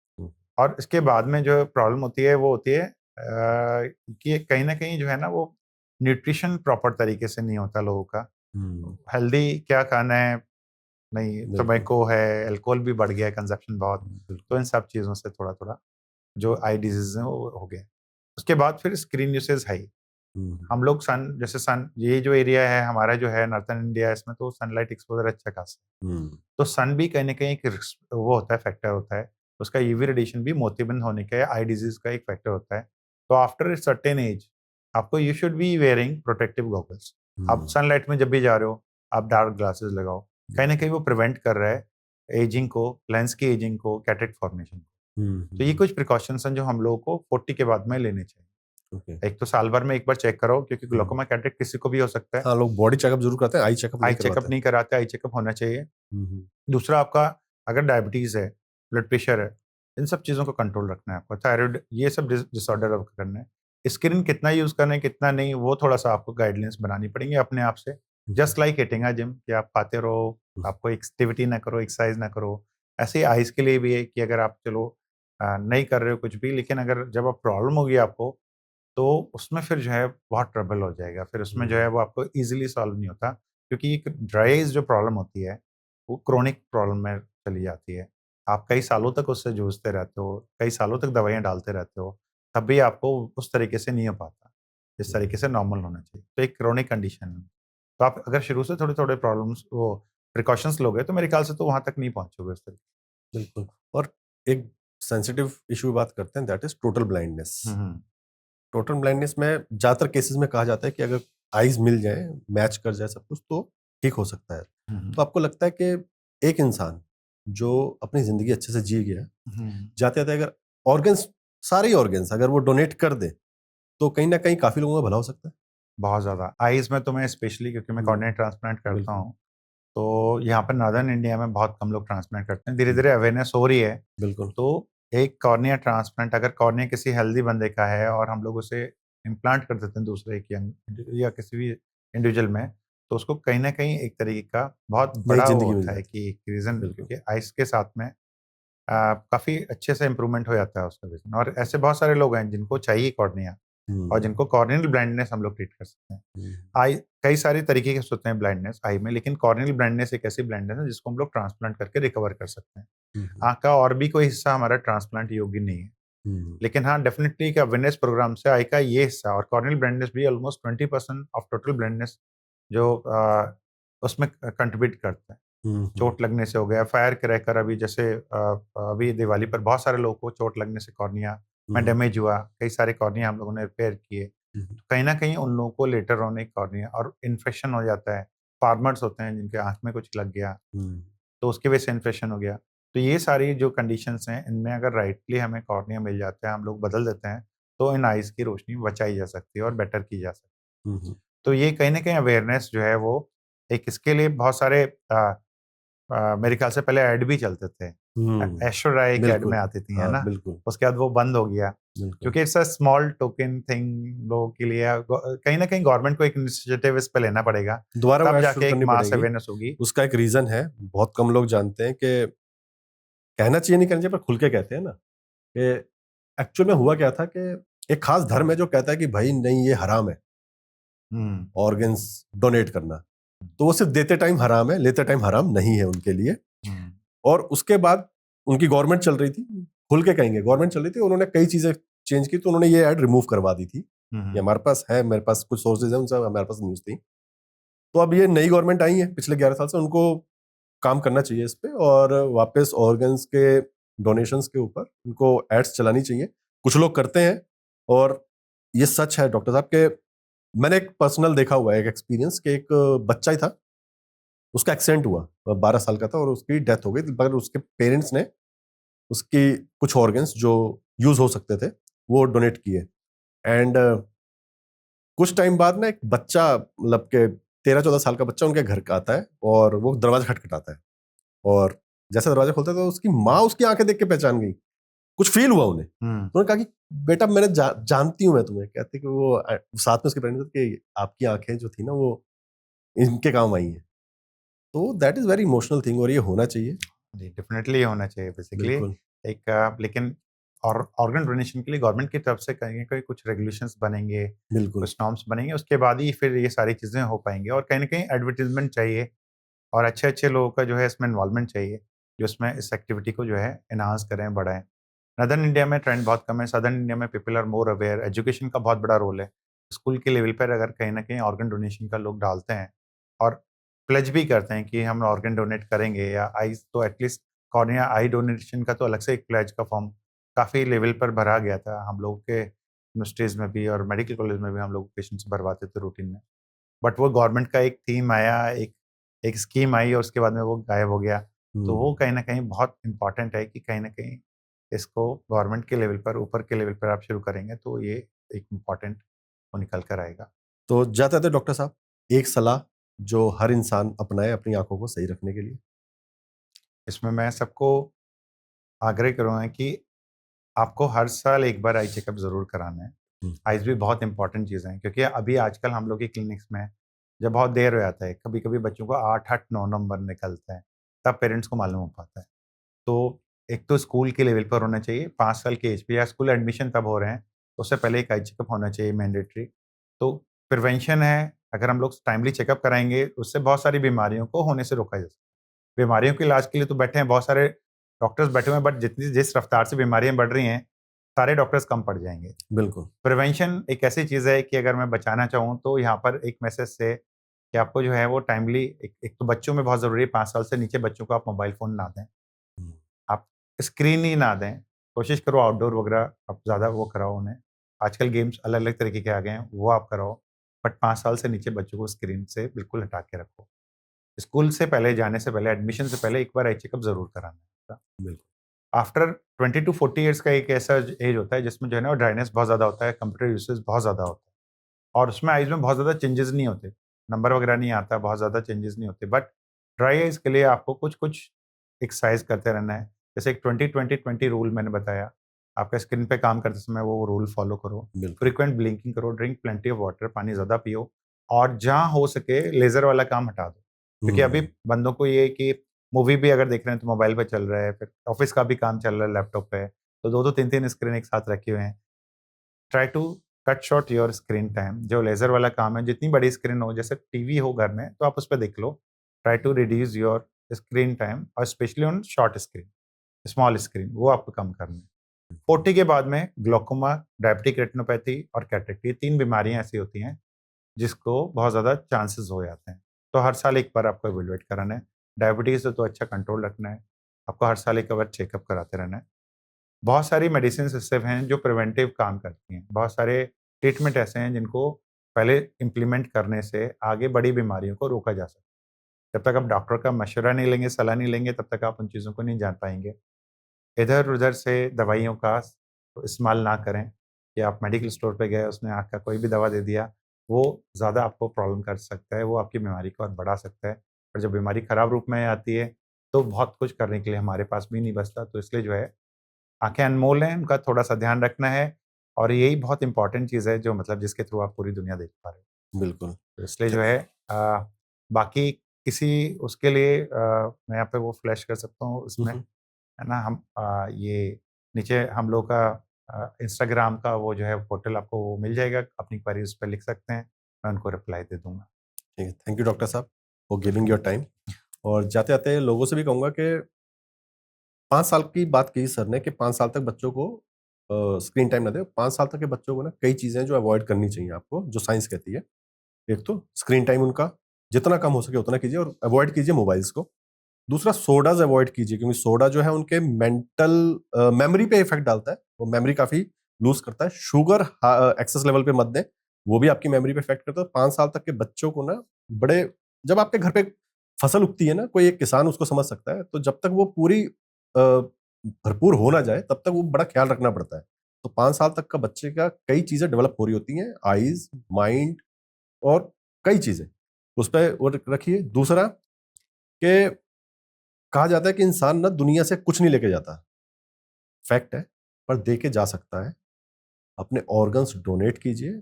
और इसके बाद में जो प्रॉब्लम होती है वो होती है कि कहीं ना कहीं जो है ना, वो न्यूट्रिशन प्रॉपर तरीके से नहीं होता लोगों का। हेल्दी क्या खाना है, नहीं, टोबैको है, अल्कोहल भी बढ़ गया है, कंजप्शन बहुत। तो इन सब चीज़ों से थोड़ा थोड़ा जो आई डिजीज है वो हो गया। उसके बाद फिर स्क्रीन यूसेज हाई। हम लोग सन, जैसे सन, ये जो एरिया है हमारा जो है नॉर्थन इंडिया, इसमें तो सनलाइट एक्सपोजर अच्छा खासा है। तो सन भी कहीं ना कहीं एक वो होता है, फैक्टर होता है। उसका यूवी रेडिएशन भी मोतियाबिंद होने का, आई डिजीज का एक फैक्टर होता है। तो आफ्टर सर्टेन एज आपको you should be wearing protective goggles. आप सनलाइट में जब भी जा रहे हो, आप डार्क ग्लासेस लगाओ, कहीं ना कहीं वो प्रिवेंट कर रहा है एजिंग को, लेंस की एजिंग को, कैटरेक्ट फॉर्मेशन को। तो ये कुछ प्रिकॉशंस हैं जो हम लोगों को 40 के बाद में लेने चाहिए। एक तो साल भर में एक बार चेक करो, क्योंकि ग्लोकोमा कैटरेक्ट किसी को भी हो सकता है। हाँ, लोग बॉडी चेकअप जरूर करते हैं, आई चेकअप आई नहीं चेकअप करवाते। नहीं कराते, आई चेकअप होना चाहिए। दूसरा, आपका अगर डायबिटीज है, ब्लड प्रेशर है, इन सब चीज़ों को कंट्रोल रखना है आपको, थायराइड, ये सब डिसऑर्डर आपको करना है। स्क्रीन कितना यूज़ करना है कितना नहीं, वो थोड़ा सा आपको गाइडलाइंस बनानी पड़ेंगे अपने आप से। Just like hitting a gym, कि आप खाते रहो, आपको एक्टिविटी ना करो, एक्सरसाइज ना करो। ऐसे ही आइज़ के लिए भी है कि अगर आप चलो नहीं कर रहे हो कुछ भी, लेकिन अगर जब आप प्रॉब्लम होगी आपको, तो उसमें फिर जो है बहुत ट्रबल हो जाएगा। फिर उसमें जो है वो आपको ईज़िली सॉल्व नहीं होता, क्योंकि एक ड्राई आइज़ जो प्रॉब्लम होती है, वो क्रोनिक प्रॉब्लम में चली जाती है। आप कई सालों तक उससे जूझते रहते हो, कई सालों तक दवाइयाँ डालते रहते हो, तब भी आपको उस तरीके से नहीं हो पाता, जिस तरीके से नॉर्मल होना चाहिए। तो एक क्रोनिक कंडीशन है। तो आप अगर शुरू से थोड़े-थोड़े प्रॉब्लम्स, वो प्रिकॉशंस लोगे, तो मेरे ख्याल से तो वहाँ तक नहीं पहुँचोगे उस तरीके। बिल्कुल। और एक सेंसिटिव इशू की बात करते हैं, that is total blindness. Total blindness में ज्यादातर केसेस में कहा जाता है कि अगर आईज मिल जाए, मैच कर जाए सब कुछ, तो ठीक हो सकता है। तो आपको लगता है कि एक इंसान जो अपनी जिंदगी अच्छे से जी गया, जाते जाते अगर ऑर्गन्स, सारे ही ऑर्गन्स अगर वो डोनेट कर दे, तो कहीं ना कहीं काफी लोगों का भला हो सकता है। बहुत ज़्यादा। आइज़ में तो मैं स्पेशली, क्योंकि मैं कॉर्निया ट्रांसप्लांट करता बिल्कुल। हूँ, तो यहाँ पर नॉर्दर्न इंडिया में बहुत कम लोग ट्रांसप्लांट करते हैं। धीरे-धीरे अवेयरनेस हो रही है। बिल्कुल। तो एक कॉर्निया ट्रांसप्लांट, अगर कॉर्निया किसी हेल्दी बंदे का है और हम लोग उसे इम्प्लांट कर देते हैं दूसरे एक यंग या किसी भी इंडिविजुअल में, तो उसको कहीं न कहीं एक तरीके का बहुत नई बड़ा वो जिंदगी मिल होता है जाती कि एक रीज़न, है। बिल्कुल। क्योंकि आइस के साथ में काफ़ी अच्छे से इम्प्रूवमेंट हो जाता है उसका विज़न। और ऐसे बहुत सारे लोग हैं जिनको चाहिए कॉर्निया, और जिनको कॉर्नियल ब्लाइंडनेस हम लोग ट्रीट कर सकते हैं। आई कई सारे तरीके के होते हैं ब्लाइंडनेस आई में, लेकिन कॉर्नियल ब्लाइंडनेस एक ऐसी ब्लाइंडनेस है जिसको हम लोग ट्रांसप्लांट करके रिकवर कर सकते हैं। आँख का और भी कोई हिस्सा हमारा ट्रांसप्लांट योग्य नहीं है। लेकिन हाँ, डेफिनिटली एक अवेयरनेस प्रोग्राम से आई का ये हिस्सा, और कॉर्नियल ब्लाइंडनेस भी ऑलमोस्ट 20% ऑफ टोटल ब्लाइंडनेस जो उसमें कंट्रीब्यूट करता है। चोट लगने से हो गया, फायर क्रैकर, अभी जैसे अभी दिवाली पर बहुत सारे लोगों को चोट लगने से कॉर्निया में डैमेज हुआ, कई सारे कॉर्निया हम लोगों ने रिपेयर किए। तो कहीं न कहीं उन लोगों को लेटर ऑन एक कॉर्निया और इन्फेक्शन हो जाता है। फार्मर्स होते हैं जिनके आँख में कुछ लग गया, तो उसकी वजह से इन्फेक्शन हो गया। तो ये सारी जो कंडीशंस हैं, इनमें अगर राइटली हमें कॉर्निया मिल जाता है, हम लोग बदल देते हैं, तो इन आइज़ की रोशनी बचाई जा सकती है और बेटर की जा सकती है। हम्म। तो ये कहीं न कहीं अवेयरनेस जो है वो एक इसके लिए बहुत सारे मेरे ख्याल से पहले ऐड भी चलते थे। ऐश्वर्या की ऐड में बिल्कुल। आती थी, है हाँ, ना? बिल्कुल। उसके बाद वो बंद हो गया, बिल्कुल। क्योंकि it's a small token thing लोगों के लिए। कहीं न कहीं गवर्नमेंट को एक इनिशिएटिव इस पे लेना पड़ेगा, दोबारा वो तब ऐड शुरू जाके एक करनी मास पड़ेगी। अवेयरनेस होगी। उसका एक रीजन है, बहुत कम लोग जानते हैं कि कहना चाहिए नहीं कहना चाहिए, पर खुल के कहते हैं ना कि एक्चुअल में हुआ क्या था कि एक खास धर्म है जो कहता है कि भाई नहीं, ये हराम है हुँ, ऑर्गन्स डोनेट करना। तो वो सिर्फ देते टाइम हराम है, लेते टाइम हराम नहीं है उनके लिए। हुँ, और उसके बाद उनकी गवर्नमेंट चल रही थी, खुल के कहेंगे गवर्नमेंट चल रही थी, उन्होंने कई चीजें चेंज की, तो उन्होंने ये ऐड रिमूव करवा दी थी। हुँ, ये हुँ, हमारे पास है, मेरे पास कुछ सोर्सेज है, उनसे हमारे पास न्यूज थी। तो अब ये नई गवर्नमेंट आई है पिछले 11 साल से, उनको काम करना चाहिए इस पे, और वापस ऑर्गन्स के डोनेशंस के ऊपर उनको एड्स चलानी चाहिए। कुछ लोग करते हैं, और ये सच है डॉक्टर साहब के, मैंने एक पर्सनल देखा हुआ है, एक एक्सपीरियंस कि एक बच्चा ही था, उसका एक्सीडेंट हुआ, 12 साल का था, और उसकी डेथ हो गई, मगर उसके पेरेंट्स ने उसकी कुछ ऑर्गन्स जो यूज हो सकते थे वो डोनेट किए। एंड कुछ टाइम बाद ना एक बच्चा, मतलब के 13-14 साल का बच्चा उनके घर का आता है, और वो दरवाजा खटखटाता है, और जैसे दरवाजा खोलता है तो उसकी माँ उसकी आंखें देख के पहचान गई। कुछ फील हुआ उन्हें, हुँ। तो उन्होंने कहा कि बेटा मैंने जानती हूँ मैं तुम्हें। कहते कि वो साथ में उसके पेरेंट्स कि आपकी आंखें जो थी ना वो इनके काम आई हैं। तो that is very emotional thing, और ये होना चाहिए। जी, डेफ़िनेटली होना चाहिए बेसिकली। बिल्कुल। एक लेकिन और ऑर्गन डोनेशन के लिए गवर्नमेंट की तरफ से कहीं न कहीं कुछ रेगुलेशंस बनेंगे, बिल्कुल। कुछ नॉर्म्स बनेंगे, उसके बाद ही फिर ये सारी चीज़ें हो पाएँगी। और कहीं न कहीं एडवर्टाइज़मेंट चाहिए और अच्छे-अच्छे लोगों का जो है इसमें इन्वॉल्वमेंट चाहिए, जो इसमें इस एक्टिविटी को जो है एनहांस करें, बढ़ाएँ। नॉर्दर्न इंडिया में ट्रेंड बहुत कम है, सदर्न इंडिया में people are more aware, education का बहुत बड़ा रोल है। स्कूल के लेवल पर अगर कहीं न कहीं ऑर्गन डोनेशन का लोग डालते हैं और प्लेज भी करते हैं कि हम ऑर्गन डोनेट करेंगे, या आईज़ तो एटलीस्ट कॉर्निया आई डोनेशन का तो अलग से एक प्लेज का फॉर्म काफ़ी लेवल पर भरा गया था। हम लोग के यूनिवर्सिटीज़ में भी और मेडिकल कॉलेज में भी हम लोग पेशेंट्स भरवाते थे रूटीन में। बट वो गवर्नमेंट का एक थीम आया, एक एक स्कीम आई और उसके बाद में वो गायब हो गया। तो वो हम्म। कहीं न कहीं बहुत इम्पोर्टेंट है कि कहीं न कहीं इसको गवर्नमेंट के लेवल पर, ऊपर के लेवल पर आप शुरू करेंगे तो ये एक इम्पोर्टेंट वो निकल कर आएगा। तो जाते थे डॉक्टर साहब, एक सलाह जो हर इंसान अपनाए अपनी आंखों को सही रखने के लिए। इसमें मैं सबको आग्रह करूँगा कि आपको हर साल एक बार आई चेकअप ज़रूर कराना है। हम्म। आइज़ भी बहुत इम्पोर्टेंट चीज़ हैं, क्योंकि अभी आजकल हम लोग की क्लिनिक्स में जब बहुत देर हो जाता है, कभी-कभी बच्चों को 8-8, 9 नंबर निकलते हैं, तब पेरेंट्स को मालूम हो पाता है। तो एक तो स्कूल के लेवल पर होना चाहिए, 5 साल की एज पे, या स्कूल एडमिशन तब हो रहे हैं, तो उससे पहले एक आई चेकअप होना चाहिए मैंडेटरी। तो प्रिवेंशन है, अगर हम लोग टाइमली चेकअप कराएँगे, उससे बहुत सारी बीमारियों को होने से रोका जा सकता है। बीमारियों के इलाज के लिए तो बैठे हैं बहुत सारे डॉक्टर्स बैठे हुए हैं, बट जितनी जिस रफ्तार से बीमारियाँ बढ़ रही हैं, सारे डॉक्टर्स कम पड़ जाएँगे। बिल्कुल। प्रिवेंशन एक ऐसी चीज़ है कि अगर मैं बचाना चाहूँ तो यहाँ पर एक मैसेज से कि आपको जो है वो टाइमली एक एक तो बच्चों में बहुत ज़रूरी है, 5 साल से नीचे बच्चों को आप मोबाइल फ़ोन ना दें। हम्म। आप स्क्रीन ही ना दें, कोशिश करो आउटडोर वगैरह आप ज़्यादा वो कराओ उन्हें। आजकल गेम्स अलग-अलग तरीके के आ गए हैं, वो आप कराओ, बट 5 साल से नीचे बच्चों को स्क्रीन से बिल्कुल हटा के रखो। स्कूल से पहले जाने से पहले, एडमिशन से पहले एक बार आई चेकअप ज़रूर कराना है। बिल्कुल। आफ्टर 20 टू 40 इयर्स का एक ऐसा एज होता है जिसमें जो है ना ड्राइनेस बहुत ज़्यादा होता है, कंप्यूटर यूसेज बहुत ज़्यादा होता है, और उसमें आइज़ में बहुत ज़्यादा चेंजेस नहीं होते, नंबर वगैरह नहीं आता, बहुत ज़्यादा चेंजेस नहीं होते, बट ड्राई आइज़ के लिए आपको कुछ-कुछ एक्सरसाइज करते रहना है। जैसे एक 20-20-20 रूल मैंने बताया, आपका स्किन पे काम करते समय वो रूल फ़ॉलो करो, बिल्कुल। फ्रीक्वेंट ब्लिंकिंग करो, ड्रिंक प्लेंटी ऑफ वाटर, पानी ज़्यादा पियो, और जहाँ हो सके लेज़र वाला काम हटा दो। क्योंकि अभी हम्म। बंदों को ये है कि मूवी भी अगर देख रहे हैं तो मोबाइल पे चल रहा है, फिर ऑफ़िस का भी काम चल रहा है लैपटॉप पे, तो 2-2 3-3 स्क्रीन एक साथ रखे हुए हैं। Try to cut short your screen time. जो लेज़र वाला काम है, जितनी बड़ी स्क्रीन हो, जैसे टीवी हो घर में, तो आप उस पे देख लो। Try to reduce your screen time, और specially on short screen, small screen, वो आपको कम करना है। 40 के बाद में ग्लूकोमा, डायबिटिक रेटिनोपैथी और कैटरेक्ट, ये 3 बीमारियाँ ऐसी होती हैं, जिसको बहुत ज़्यादा चांसेस हो जाते हैं। तो हर साल एक बार आपको इवैल्यूएट कराना है। डायबिटीज़ से तो अच्छा कंट्रोल रखना है। आपको हर साल एक बार चेकअप कराते रहना है। बहुत सारी मेडिसिन्स ऐसे हैं जो प्रिवेंटिव काम करती हैं। बहुत सारे ट्रीटमेंट ऐसे हैं जिनको पहले इम्प्लीमेंट करने से आगे बड़ी बीमारियों को रोका जा सकता है। जब तक आप डॉक्टर का मशवरा नहीं लेंगे, सलाह नहीं लेंगे, तब तक आप उन चीज़ों को नहीं जान पाएँगे। इधर-उधर से दवाइयों का इस्तेमाल ना करें कि आप मेडिकल स्टोर पे गए, उसने आँख का कोई भी दवा दे दिया, वो ज़्यादा आपको प्रॉब्लम कर सकता है, वो आपकी बीमारी को और बढ़ा सकता है। और जब बीमारी खराब रूप में आती है, तो बहुत कुछ करने के लिए हमारे पास भी नहीं बचता। तो इसलिए जो है, आँखें अनमोल हैं, उनका थोड़ा-सा ध्यान रखना है और यही बहुत इम्पोर्टेंट चीज़ है जो मतलब जिसके थ्रू आप पूरी दुनिया देख पा रहे हो। बिल्कुल। तो इसलिए जो है बाकी किसी उसके लिए मैं यहाँ पे वो फ्लैश कर सकता हूँ हुँ, उसमें, हुँ। है ना? हम ये नीचे हम लोग का इंस्टाग्राम का वो जो है पोर्टल आपको वो मिल जाएगा, अपनी क्वेरी उस पे लिख सकते हैं, मैं उनको रिप्लाई दे दूँगा। ठीक है, थैंक यू डॉक्टर साहब फॉर गिविंग योर टाइम। और जाते-जाते लोगों से भी कहूँगा कि 5 साल की बात की सर ने कि 5 साल तक बच्चों को स्क्रीन टाइम ना दें। 5 साल तक के बच्चों को ना कई चीज़ें जो अवॉइड करनी चाहिए आपको, जो साइंस कहती है। एक तो स्क्रीन टाइम उनका जितना कम हो सके उतना कीजिए और अवॉइड कीजिए मोबाइल्स को। दूसरा सोडाज़ अवॉइड कीजिए क्योंकि सोडा जो है उनके मेंटल मेमोरी पे इफ़ेक्ट डालता है। वो मेमोरी काफ़ी लूज़ करता है। शुगर एक्सेस लेवल पे मत दें, वो भी आपकी मेमोरी पे इफ़ेक्ट करता है। 5 साल तक के बच्चों को ना बड़े जब आपके घर पे फसल उगती है ना, कोई एक किसान उसको समझ सकता है, तो जब तक वो पूरी भरपूर हो ना जाए, तब तक वो बड़ा ख़्याल रखना पड़ता है। तो 5 साल तक का बच्चे का कई चीज़ें डेवलप हो रही होती हैं, आईज़, माइंड और कई चीज़ें। उस पे वो रखिए। दूसरा कि कहा जाता है कि इंसान ना दुनिया से कुछ नहीं लेके जाता, फैक्ट है, पर दे के जा सकता है। अपने ऑर्गन्स डोनेट कीजिए,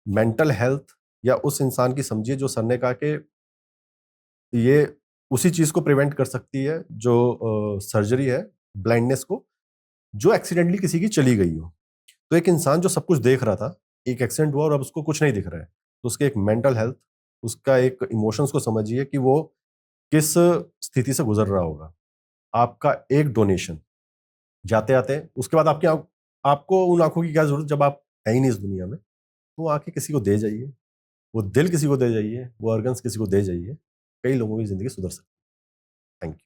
मेंटल हेल्थ या उस इंसान की समझिए जो सर ने कहा कि ये उसी चीज़ को प्रिवेंट कर सकती है जो सर्जरी है, ब्लाइंडनेस को, जो एक्सीडेंटली किसी की चली गई हो। तो एक इंसान जो सब कुछ देख रहा था, एक एक्सीडेंट हुआ और अब उसको कुछ नहीं दिख रहा है, तो उसके एक मेंटल हेल्थ, उसका एक इमोशंस को समझिए कि वो किस स्थिति से गुज़र रहा होगा। आपका एक डोनेशन जाते-आते उसके बाद आपको उन आँखों की क्या ज़रूरत जब आप है ही नहीं इस दुनिया में, तो वो आँखें किसी को दे जाइए, वो दिल किसी को दे जाइए, वो ऑर्गन्स किसी को दे जाइए। कई लोगों की ज़िंदगी सुधर सकती है। Thank you.